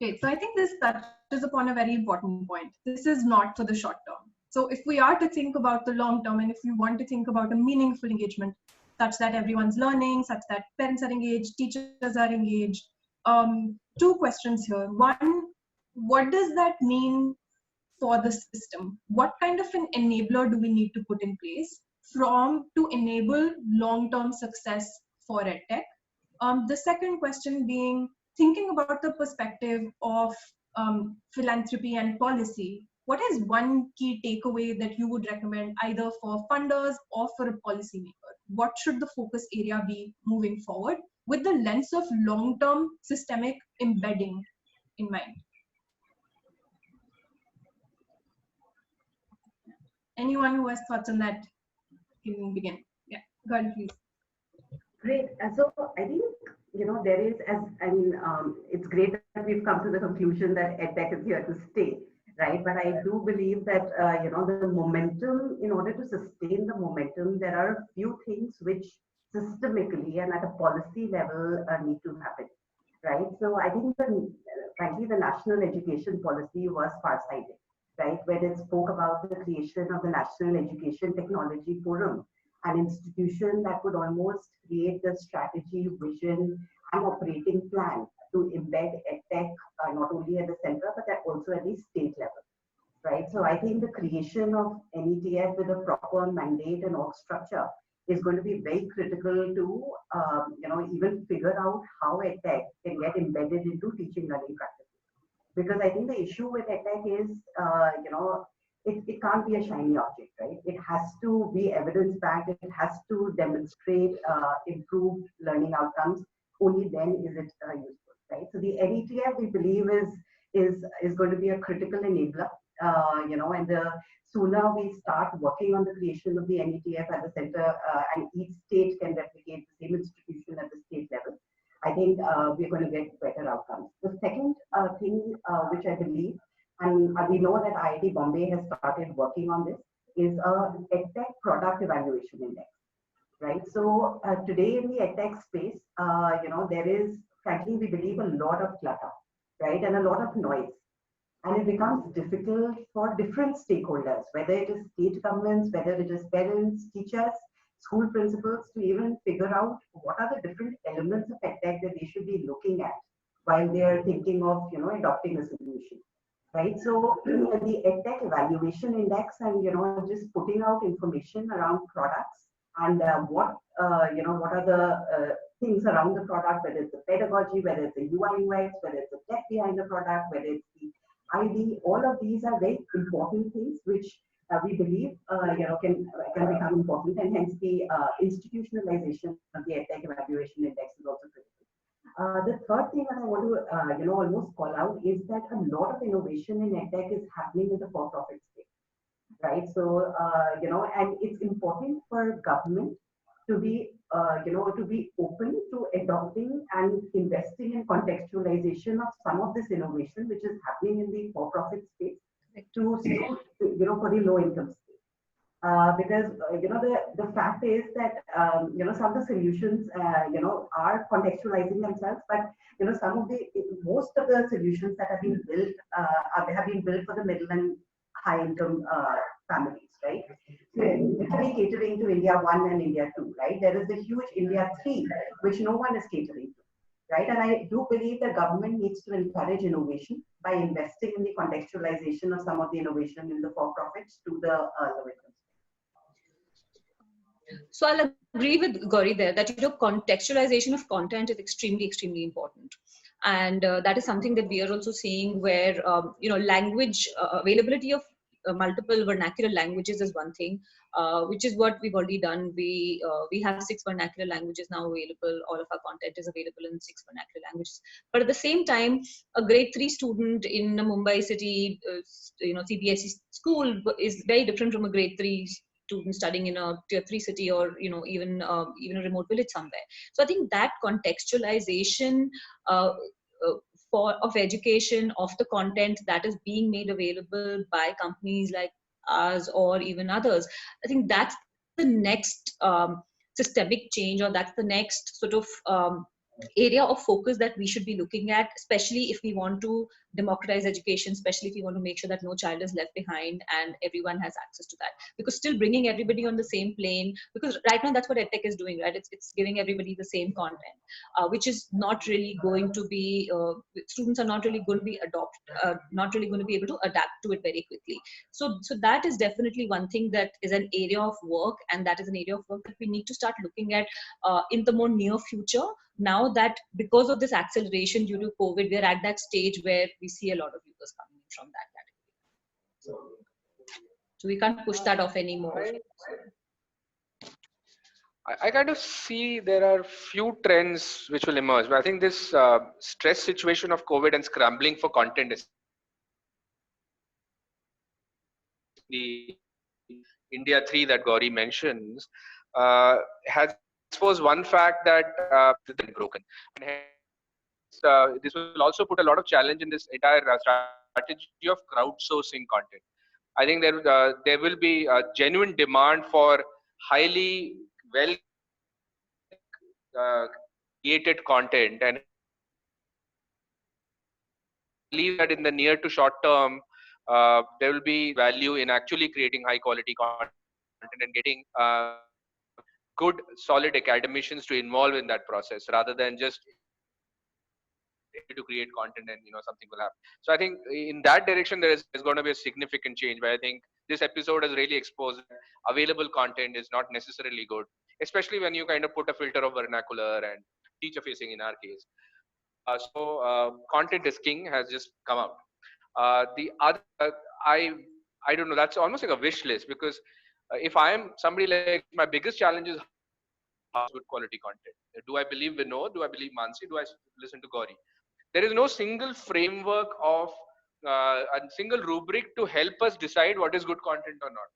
Okay, so I think this touches upon a very important point. This is not for the short term. So if we are to think about the long term, and if we want to think about a meaningful engagement, such that everyone's learning, such that parents are engaged, teachers are engaged, two questions here. One, what does that mean for the system? What kind of an enabler do we need to put in place to enable long-term success for EdTech? The second question being, thinking about the perspective of philanthropy and policy, what is one key takeaway that you would recommend either for funders or for a policymaker? What should the focus area be moving forward with the lens of long-term systemic embedding in mind? Anyone who has thoughts on that can begin. Yeah, go ahead, please. Great. So I think, you know, there is, it's great that we've come to the conclusion that EdTech is here to stay, right? But I do believe that, you know, the momentum, in order to sustain the momentum, there are a few things which systemically and at a policy level need to happen, right? So I think, frankly, the national education policy was far-sighted, right? When it spoke about the creation of the National Education Technology Forum, an institution that would almost create the strategy, vision, and operating plan to embed EdTech not only at the center, but also at the state level, right? So I think the creation of NETF with a proper mandate and org structure is going to be very critical to, you know, even figure out how EdTech can get embedded into teaching learning practices. Because I think the issue with EdTech is, you know, it can't be a shiny object, right? It has to be evidence-backed. It has to demonstrate improved learning outcomes. Only then is it useful, right? So the NETF, we believe, is going to be a critical enabler. You know, and the sooner we start working on the creation of the NETF at the center, and each state can replicate the same institution at the state level, I think we're going to get better outcomes. The second thing which I believe, and we know that IIT Bombay has started working on this, is a EdTech product evaluation index, right? So today in the EdTech space, you know, there is, frankly, we believe a lot of clutter, right? And a lot of noise. And it becomes difficult for different stakeholders, whether it is state governments, whether it is parents, teachers, school principals, to even figure out what are the different elements of EdTech that they should be looking at while they are thinking of, adopting a solution. Right, so the EdTech evaluation index, and just putting out information around products and what are the things around the product, whether it's the pedagogy, whether it's the UI UX, whether it's the tech behind the product, whether it's the ID. All of these are very important things which we believe can become important, and hence the institutionalization of the EdTech evaluation index is also critical. The third thing that I want to, almost call out is that a lot of innovation in EdTech is happening in the for-profit space, right? So, and it's important for government to be, to be open to adopting and investing in contextualization of some of this innovation which is happening in the for-profit space to suit, for the low-income space. Because the fact is that some of the solutions are contextualizing themselves, but some of the most of the solutions that have been built have been built for the middle and high income families, right? So literally catering to India 1 and India 2, right? There is a huge India 3 which no one is catering to, right? And I do believe the government needs to encourage innovation by investing in the contextualization of some of the innovation in the for-profits to the low income. So I'll agree with Gauri there that contextualization of content is extremely important, and that is something that we are also seeing where language availability of multiple vernacular languages is one thing, which is what we've already done. We have 6 vernacular languages now available. All of our content is available in 6 vernacular languages. But at the same time, a grade 3 student in a Mumbai city, CBSE school is very different from a grade 3 student studying in a tier 3 city, or even a remote village somewhere. So I think that contextualization of education, of the content that is being made available by companies like us or even others, I think that's the next systemic change, or that's the next sort of area of focus that we should be looking at, especially if we want to democratize education, especially if we want to make sure that no child is left behind and everyone has access to that. Because still bringing everybody on the same plane, because right now that's what EdTech is doing, right? It's giving everybody the same content, which is not really going to be, students are not really going to be not really going to be able to adapt to it very quickly. So that is definitely one thing that is an area of work, and that is an area of work that we need to start looking at in the more near future. Now that because of this acceleration due to COVID, we're at that stage where we see a lot of users coming from that category. So we can't push that off anymore. I kind of see there are few trends which will emerge. But I think this stress situation of COVID and scrambling for content is the India 3 that Gauri mentions has exposed one fact that has been broken. And hence, this will also put a lot of challenge in this entire strategy of crowdsourcing content. I think there will be a genuine demand for highly well created content, and I believe that in the near to short term there will be value in actually creating high quality content and getting good solid academicians to involve in that process, rather than just to create content and something will happen. So I think in that direction there's going to be a significant change, where I think this episode has really exposed that available content is not necessarily good, especially when you kind of put a filter of vernacular and teacher facing in our case. So content is king has just come out. The other I don't know, that's almost like a wish list, because if I am somebody, like, my biggest challenge is good quality content. Do I believe Vinod? Do I believe Mansi? Do I listen to Gauri? There is no single framework of a single rubric to help us decide what is good content or not.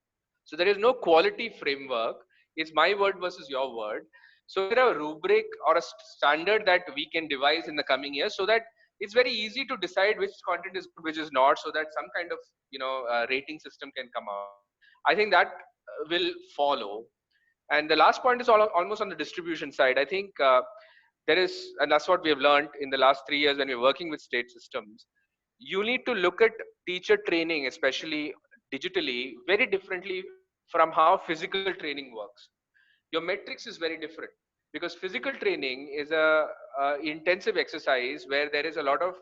So there is no quality framework. It's my word versus your word. So there is a rubric or a standard that we can devise in the coming years, so that it's very easy to decide which content is good, which is not, so that some kind of rating system can come out. I think that will follow. And the last point is almost on the distribution side. I think there is, and that's what we have learned in the last 3 years when we're working with state systems, you need to look at teacher training, especially digitally, very differently from how physical training works. Your metrics is very different because physical training is a intensive exercise where there is a lot of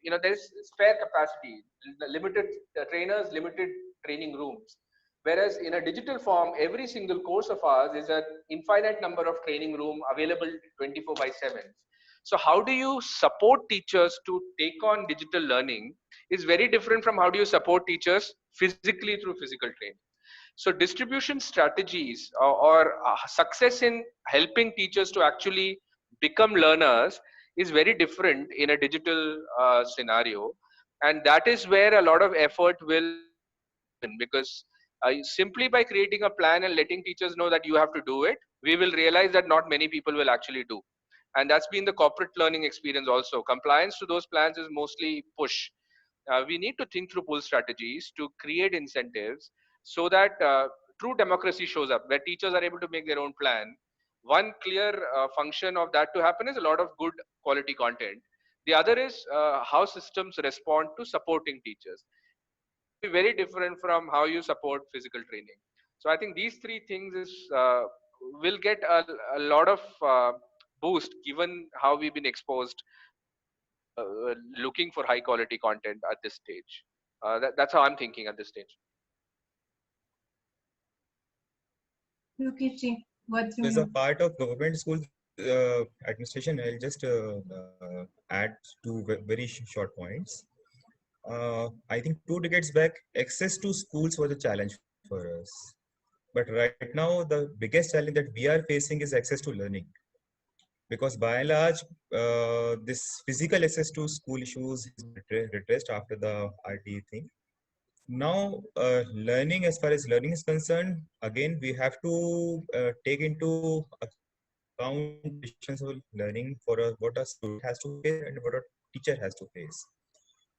there is spare capacity, limited trainers, limited training rooms. Whereas in a digital form, every single course of ours is an infinite number of training room available 24/7. So how do you support teachers to take on digital learning is very different from how do you support teachers physically through physical training. So distribution strategies or success in helping teachers to actually become learners is very different in a digital scenario. And that is where a lot of effort will happen, because simply by creating a plan and letting teachers know that you have to do it, we will realize that not many people will actually do. And that's been the corporate learning experience also. Compliance to those plans is mostly push. We need to think through pull strategies to create incentives so that true democracy shows up, where teachers are able to make their own plan. One clear function of that to happen is a lot of good quality content. The other is how systems respond to supporting teachers. Be very different from how you support physical training. So I think these three things is will get a lot of boost given how we've been exposed looking for high quality content at this stage. That's how I'm thinking at this stage. Mukesh ji, what's So from as a you? part of government school administration, I'll just add two very short points. I think 2 decades back, access to schools was a challenge for us. But right now, the biggest challenge that we are facing is access to learning. Because by and large, this physical access to school issues is redressed after the RTE thing. Now, learning, as far as learning is concerned, again, we have to take into account the limitations of learning for what a student has to face and what a teacher has to face.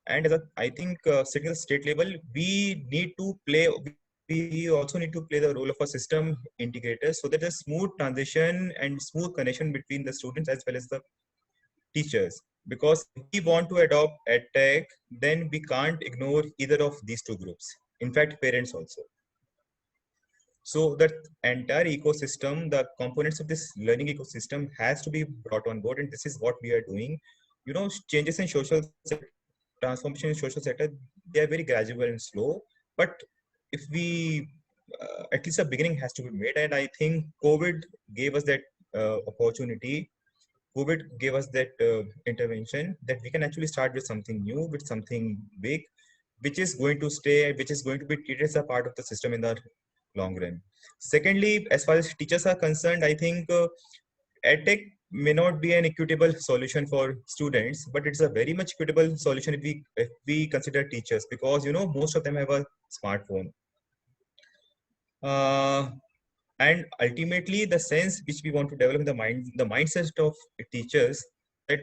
And as I think sitting at the state level, we need to play. We also need to play the role of a system integrator so that a smooth transition and smooth connection between the students as well as the teachers. Because if we want to adopt EdTech, then we can't ignore either of these two groups. In fact, parents also. So that entire ecosystem, the components of this learning ecosystem has to be brought on board, and this is what we are doing. You know, changes in social transformation in social sector, they are very gradual and slow. But if we, at least a beginning has to be made, and I think COVID gave us that opportunity. COVID gave us that intervention that we can actually start with something new, with something big, which is going to stay, which is going to be treated as a part of the system in the long run. Secondly, as far as teachers are concerned, I think EdTech may not be an equitable solution for students, but it's a very much equitable solution if we consider teachers, because you know most of them have a smartphone. And ultimately, the sense which we want to develop in the mindset of teachers, that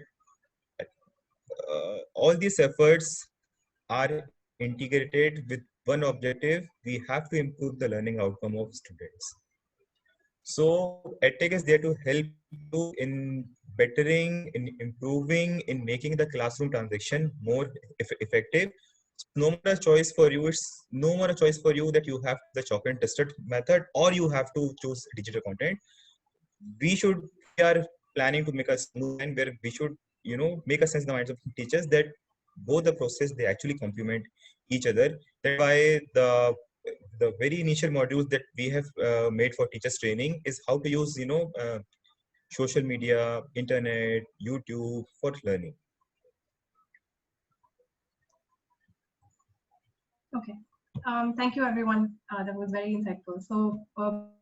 all these efforts are integrated with one objective: we have to improve the learning outcome of students. So EdTech is there to help you in bettering, in improving, in making the classroom transition more effective. No more a choice for you. It's no more a choice for you that you have the chalk and tested method or you have to choose digital content. We are planning to make a smooth line where we should, you know, make a sense in the minds of teachers that both the process, they actually complement each other. That's why the very initial modules that we have made for teachers training is how to use, you know, social media, internet, YouTube for learning. Okay. Thank you, everyone. That was very insightful. So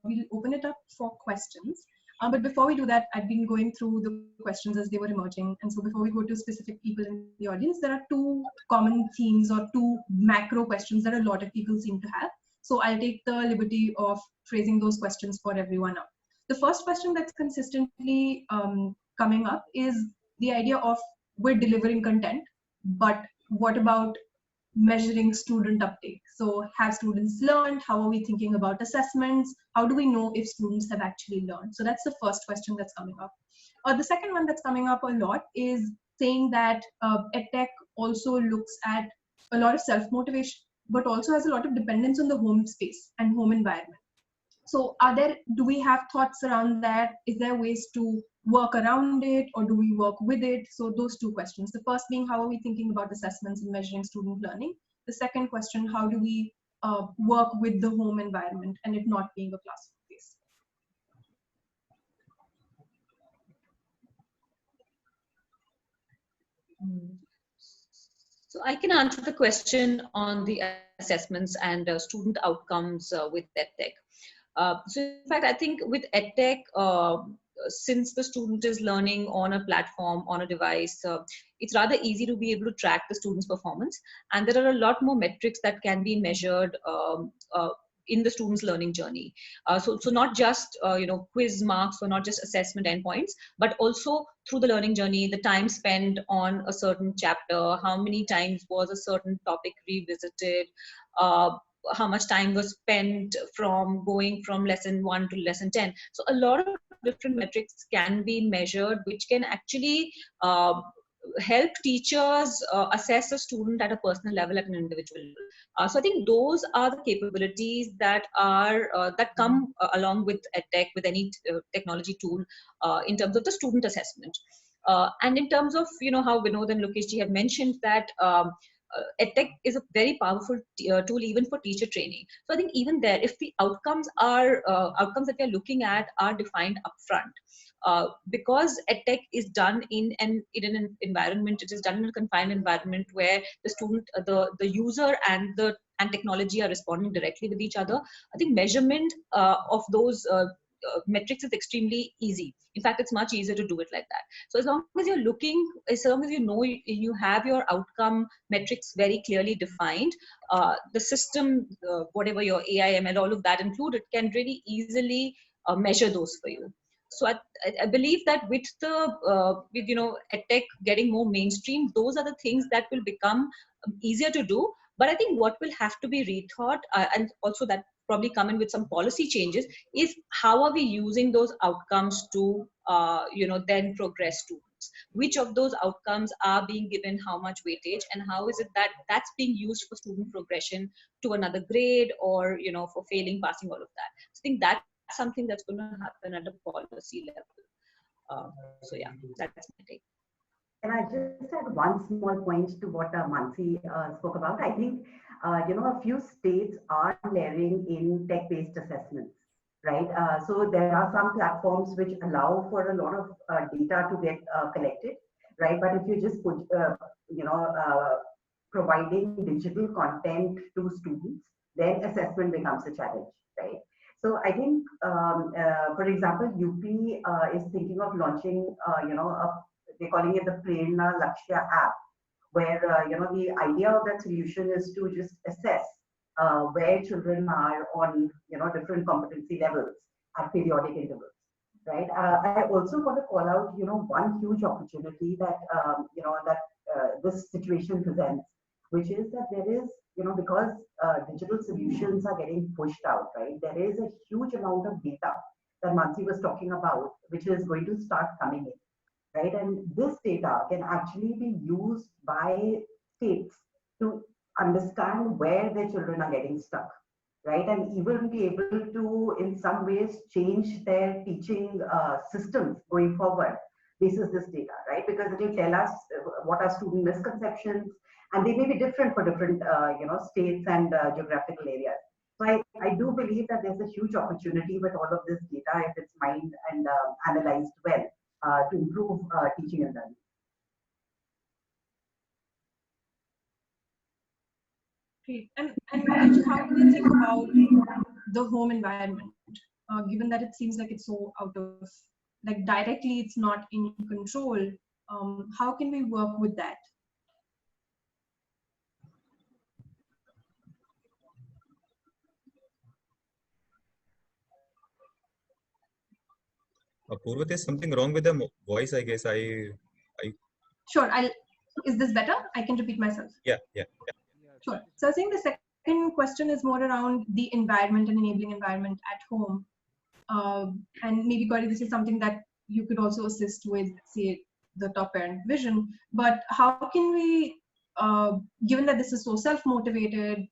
we'll open it up for questions. But before we do that, I've been going through the questions as they were emerging. And so before we go to specific people in the audience, there are two common themes or two macro questions that a lot of people seem to have. So I'll take the liberty of phrasing those questions for everyone up. The first question that's consistently coming up is the idea of we're delivering content, but what about measuring student uptake? So have students learned? How are we thinking about assessments? How do we know if students have actually learned? So that's the first question that's coming up. The second one that's coming up a lot is saying that EdTech also looks at a lot of self-motivation, but also has a lot of dependence on the home space and home environment. So do we have thoughts around that? Is there ways to work around it, or do we work with it? So those two questions. The first being, how are we thinking about assessments and measuring student learning? The second question, how do we work with the home environment and it not being a classroom space? So I can answer the question on the assessments and student outcomes with EdTech. So in fact, I think with EdTech, since the student is learning on a platform, on a device, it's rather easy to be able to track the student's performance. And there are a lot more metrics that can be measured in the student's learning journey. So not just quiz marks or not just assessment endpoints, but also through the learning journey, the time spent on a certain chapter, how many times was a certain topic revisited, how much time was spent from going from lesson 1 to lesson 10. So a lot of different metrics can be measured, which can actually help teachers assess a student at a personal level, at an individual level. So I think those are the capabilities that are that come along with EdTech, with any technology tool in terms of the student assessment. And in terms of how Vinod and Lokesh ji have mentioned that EdTech is a very powerful tool even for teacher training. So I think even there, if the outcomes that we are looking at are defined upfront, because EdTech is done in an environment, it is done in a confined environment where the student, the user and technology are responding directly with each other. I think measurement of those metrics is extremely easy. In fact, it's much easier to do it like that. So as long as you're looking, as long as you have your outcome metrics very clearly defined, the system, whatever your AI, ML, all of that included, can really easily measure those for you. So I believe that with EdTech getting more mainstream, those are the things that will become easier to do. But I think what will have to be rethought, and also that probably come in with some policy changes, is how are we using those outcomes to then progress students? Which of those outcomes are being given how much weightage, and how is it that that's being used for student progression to another grade, or for failing, passing, all of that? So I think that's something that's going to happen at a policy level. So yeah, that's my take. Can I just add one small point to what Mansi spoke about? I think, a few states are layering in tech-based assessments, right? So there are some platforms which allow for a lot of data to get collected, right? But if you just put, providing digital content to students, then assessment becomes a challenge, right? So I think, for example, UP is thinking of launching, they're calling it the Prerna Lakshya app, where the idea of that solution is to just assess where children are on different competency levels at periodic intervals, right? I also want to call out one huge opportunity that this situation presents, which is that there is because digital solutions are getting pushed out, right? There is a huge amount of data that Mansi was talking about, which is going to start coming in. Right? And this data can actually be used by states to understand where their children are getting stuck, right? And even be able to, in some ways, change their teaching systems going forward. This is this data, right? Because it will tell us what are student misconceptions, and they may be different for different, states and geographical areas. So I do believe that there's a huge opportunity with all of this data if it's mined and analyzed well. To improve teaching and learning. Great. And how do we think about the home environment, given that it seems like it's so out of, like directly it's not in control? How can we work with that? Purva, there's something wrong with the voice, I guess. Sure. Is this better? I can repeat myself. Yeah. Sure. So I think the second question is more around the environment and enabling environment at home. And maybe, Gauri, this is something that you could also assist with, say, the top parent vision. But how can we given that this is so self-motivated,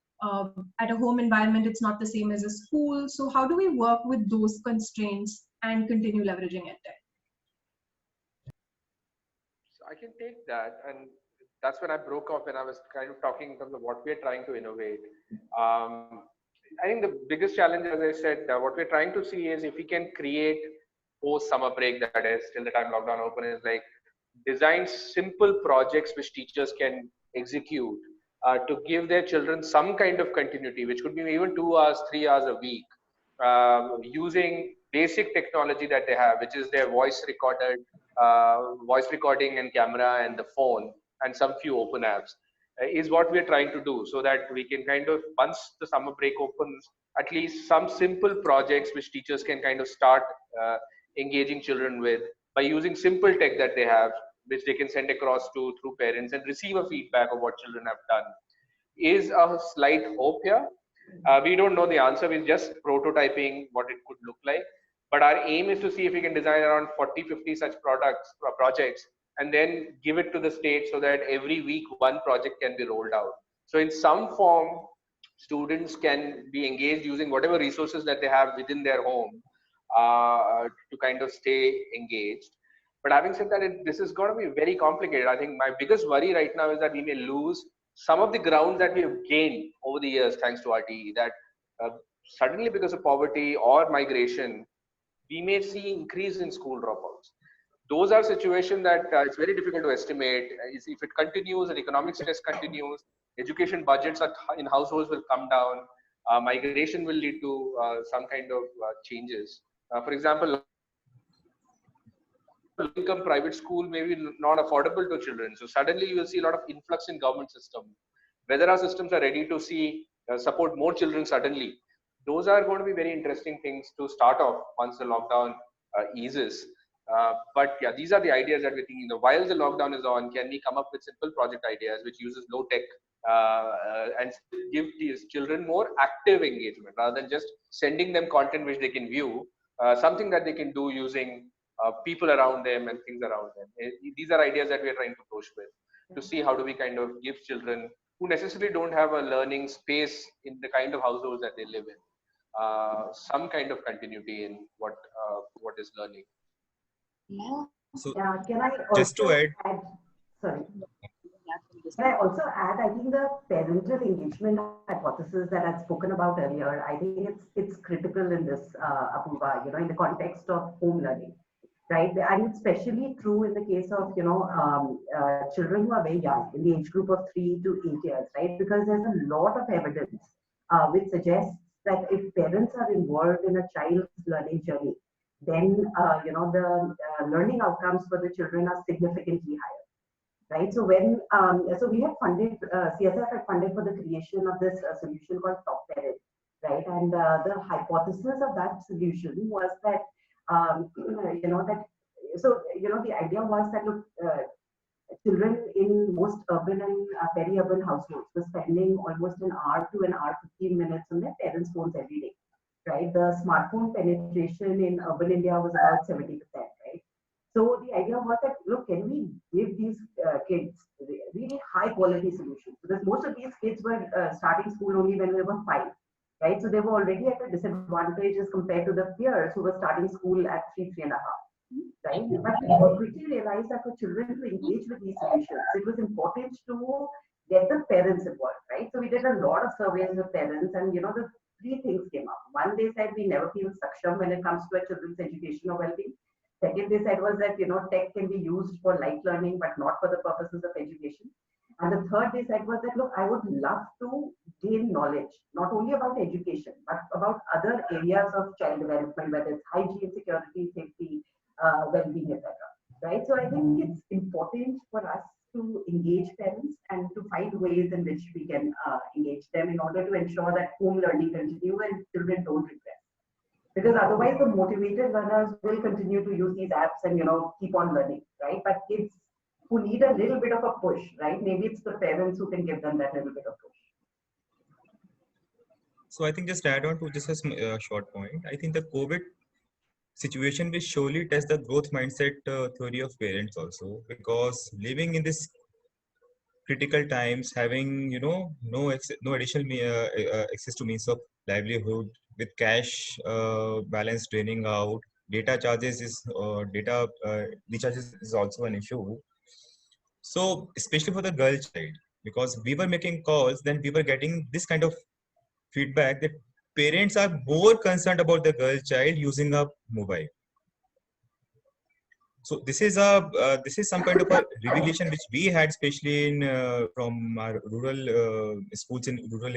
at a home environment, it's not the same as a school. So how do we work with those constraints and continue leveraging EdTech? So I can take that, and that's when I broke off when I was kind of talking in terms of what we're trying to innovate. I think the biggest challenge, as I said, what we're trying to see is if we can create post summer break, that is till the time lockdown open, is like design simple projects which teachers can execute to give their children some kind of continuity, which could be even 2 hours, 3 hours a week, using basic technology that they have, which is their voice recording and camera and the phone and some few open apps, is what we're trying to do, so that we can kind of, once the summer break opens, at least some simple projects which teachers can kind of start engaging children with by using simple tech that they have, which they can send across to through parents and receive a feedback of what children have done, is a slight hope here. We don't know the answer. We're just prototyping what it could look like. But our aim is to see if we can design around 40, 50 such projects, and then give it to the state so that every week one project can be rolled out. So in some form, students can be engaged using whatever resources that they have within their home to kind of stay engaged. But having said that, this is going to be very complicated. I think my biggest worry right now is that we may lose some of the ground that we have gained over the years thanks to RTE, that suddenly because of poverty or migration, we may see increase in school dropouts. Those are situations that it's very difficult to estimate. If it continues and economic stress continues, education budgets in households will come down, migration will lead to some kind of changes. For example, income private school may be not affordable to children. So suddenly you will see a lot of influx in government system. Whether our systems are ready to support more children suddenly, those are going to be very interesting things to start off once the lockdown eases. But yeah, these are the ideas that we're thinking. While the lockdown is on, can we come up with simple project ideas which uses low tech and give these children more active engagement rather than just sending them content which they can view, something that they can do using people around them and things around them. These are ideas that we are trying to approach with to see how do we kind of give children who necessarily don't have a learning space in the kind of households that they live in some kind of continuity in what is learning. So Can I just to also add, sorry. Can I also add, I think the parental engagement hypothesis that I'd spoken about earlier, I think it's critical in this, Apurva, in the context of home learning, right? And it's especially true in the case of, children who are very young, in the age group of 3 to 8 years, right? Because there's a lot of evidence which suggests that if parents are involved in a child's learning journey, then, the learning outcomes for the children are significantly higher. Right. So when so we had funded CSF had funded for the creation of this solution called Top Parent, right? And the hypothesis of that solution was that the idea was that look, children in most urban and peri-urban households were spending almost an hour to an hour 15 minutes on their parents' phones every day, right? The smartphone penetration in urban India was about 70%, right? So the idea was that, look, can we give these kids really high quality solutions? Because most of these kids were starting school only when they were 5, right? So they were already at a disadvantage as compared to the peers who were starting school at 3.5, right? But we quickly realized that for children to engage with these solutions, it was important to get the parents involved, right? So we did a lot of surveys with parents, and the 3 things came up. One, they said we never feel saksham when it comes to a children's education or well-being. Second, they said was that tech can be used for light learning but not for the purposes of education. And the third they said was that, look, I would love to gain knowledge not only about education but about other areas of child development, whether it's hygiene, security, safety, well-being, etc. Right? So I think it's important for us to engage parents and to find ways in which we can engage them in order to ensure that home learning continues and children don't regress. Because otherwise the motivated learners will continue to use these apps and keep on learning, right? But kids who need a little bit of a push, right? Maybe it's the parents who can give them that little bit of push. so I think just add on to just a short point. I think the COVID situation will surely test the growth mindset theory of parents also, because living in this critical times, having no additional access to means of livelihood, with cash balance draining out, data charges is data recharges is also an issue. So especially for the girl child, because we were making calls, then we were getting this kind of feedback that parents are more concerned about the girl child using a mobile. So this is some kind of a revelation which we had, especially in from our rural schools in rural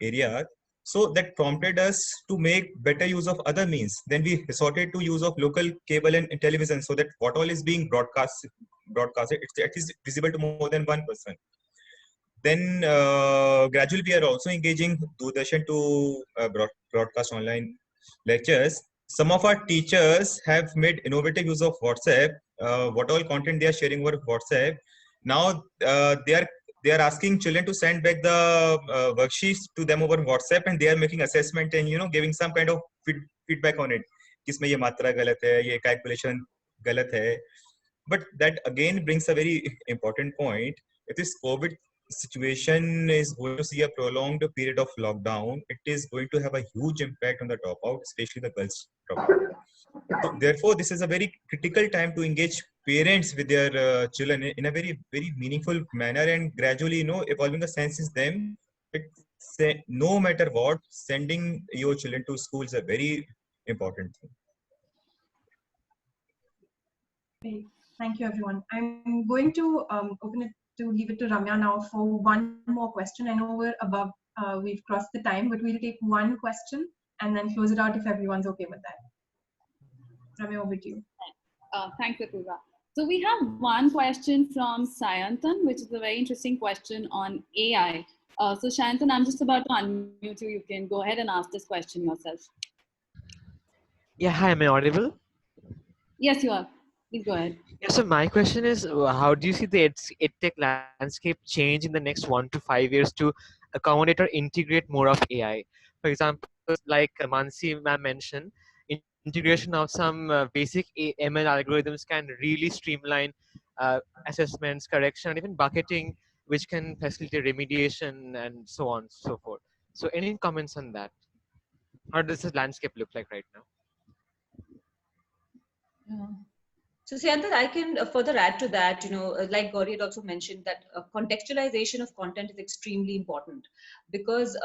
area. So that prompted us to make better use of other means. Then we resorted to use of local cable and television, so that what all is being broadcasted, it's at least visible to more than one person. Then gradually we are also engaging Doordarshan to broadcast online lectures. Some of our teachers have made innovative use of WhatsApp. What all content they are sharing over WhatsApp. Now they are asking children to send back the worksheets to them over WhatsApp, and they are making assessment and giving some kind of feedback on it. किसमें ये मात्रा गलत है, ये calculation गलत है. But that again brings a very important point. If this COVID situation is going to see a prolonged period of lockdown, it is going to have a huge impact on the dropout, especially the girls dropout. So therefore, this is a very critical time to engage parents with their children in a very, very meaningful manner, and gradually, evolving a sense in them. No matter what, sending your children to school is a very important thing. Great. Thank you, everyone. I'm going to leave it to Ramya now for one more question. I know we've crossed the time, but we'll take one question and then close it out if everyone's okay with that. Ramya, over to you. Thanks, Apurva. So we have one question from Sayantan, which is a very interesting question on AI. So Sayantan, I'm just about to unmute you. You can go ahead and ask this question yourself. Yeah, hi, am I audible? Yes, you are. Please go ahead. Yeah, so my question is, how do you see the EdTech landscape change in the next 1 to 5 years to accommodate or integrate more of AI? For example, like Mansi ma'am mentioned, integration of some basic ML algorithms can really streamline assessments, correction, and even bucketing, which can facilitate remediation and so on and so forth. So any comments on that? How does this landscape look like right now? So Sayantan, I can further add to that, like Gauri had also mentioned, that contextualization of content is extremely important, because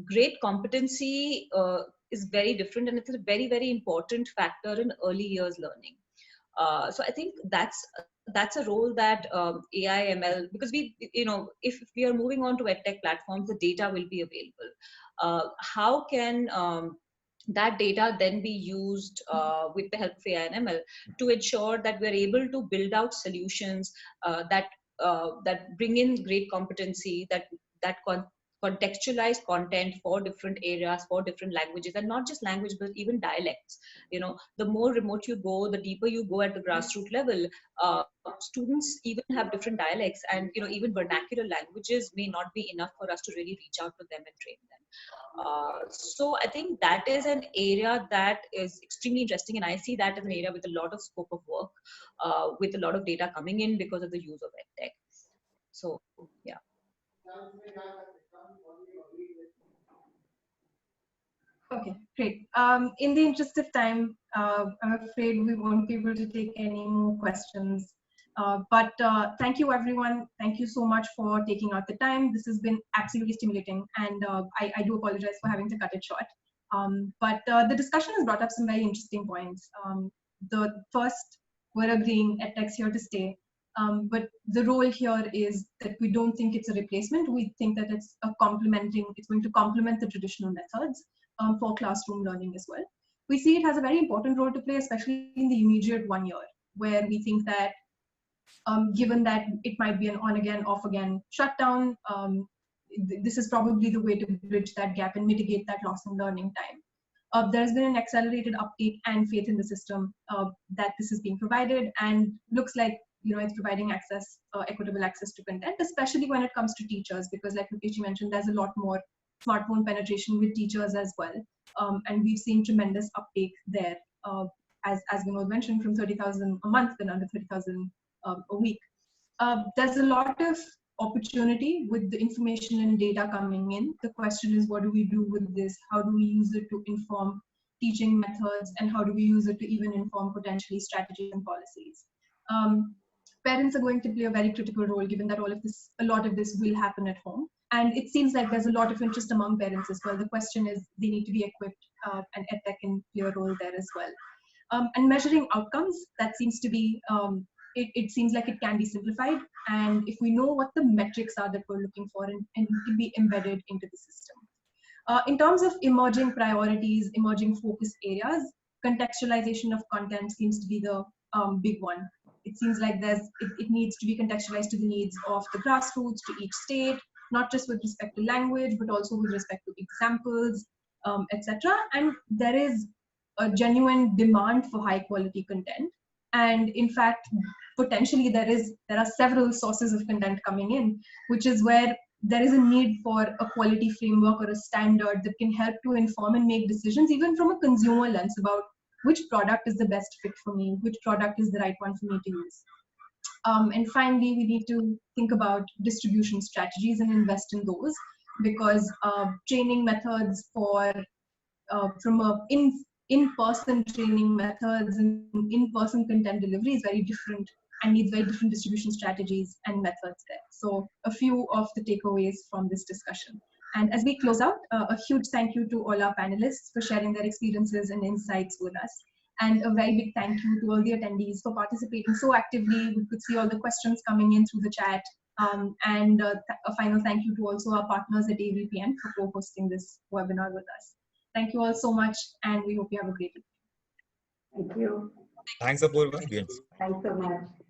great competency is very different, and it's a very, very important factor in early years learning. So I think that's a role that AI, ML, because if we are moving on to EdTech platforms, the data will be available. How can that data then be used with the help of AI and ML to ensure that we're able to build out solutions that bring in great competency, that contextualize content for different areas, for different languages, and not just language, but even dialects. The more remote you go, the deeper you go at the grassroots level, students even have different dialects, and even vernacular languages may not be enough for us to really reach out to them and train them. So I think that is an area that is extremely interesting, and I see that as an area with a lot of scope of work, with a lot of data coming in because of the use of EdTech. So yeah. Okay, great. In the interest of time, I'm afraid we won't be able to take any more questions. But thank you, everyone. Thank you so much for taking out the time. This has been absolutely stimulating, and I do apologize for having to cut it short. But the discussion has brought up some very interesting points. The first, we're agreeing EdTech's here to stay. But the role here is that we don't think it's a replacement. We think that it's going to complement the traditional methods for classroom learning as well. We see it has a very important role to play, especially in the immediate 1 year, where we think that given that it might be an on again, off again shutdown, this is probably the way to bridge that gap and mitigate that loss in learning time. There's been an accelerated uptake and faith in the system that this is being provided, and looks like it's providing access, equitable access to content, especially when it comes to teachers, because like Mukesh mentioned, there's a lot more smartphone penetration with teachers as well. And we've seen tremendous uptake there, as Vinod mentioned, from 30,000 a month and under 30,000 a week. There's a lot of opportunity with the information and data coming in. The question is, what do we do with this? How do we use it to inform teaching methods, and how do we use it to even inform potentially strategies and policies? Parents are going to play a very critical role, given that a lot of this will happen at home. And it seems like there's a lot of interest among parents as well. The question is, they need to be equipped, and EdTech can play a role there as well. And measuring outcomes, that seems to be, it seems like it can be simplified. And if we know what the metrics are that we're looking for, and it can be embedded into the system. In terms of emerging priorities, emerging focus areas, contextualization of content seems to be the big one. It seems like it needs to be contextualized to the needs of the grassroots, to each state, not just with respect to language, but also with respect to examples, etc. And there is a genuine demand for high quality content. And in fact, potentially there are several sources of content coming in, which is where there is a need for a quality framework or a standard that can help to inform and make decisions, even from a consumer lens, about which product is the best fit for me, which product is the right one for me to use. And finally, we need to think about distribution strategies and invest in those, because training methods from in-person training methods and in-person content delivery is very different and needs very different distribution strategies and methods there. So a few of the takeaways from this discussion. And as we close out, a huge thank you to all our panelists for sharing their experiences and insights with us. And a very big thank you to all the attendees for participating so actively. We could see all the questions coming in through the chat. And a final thank you to also our partners at AVPN for co-hosting this webinar with us. Thank you all so much, and we hope you have a great evening. Thank you. Thanks, Apurva. Thanks so much.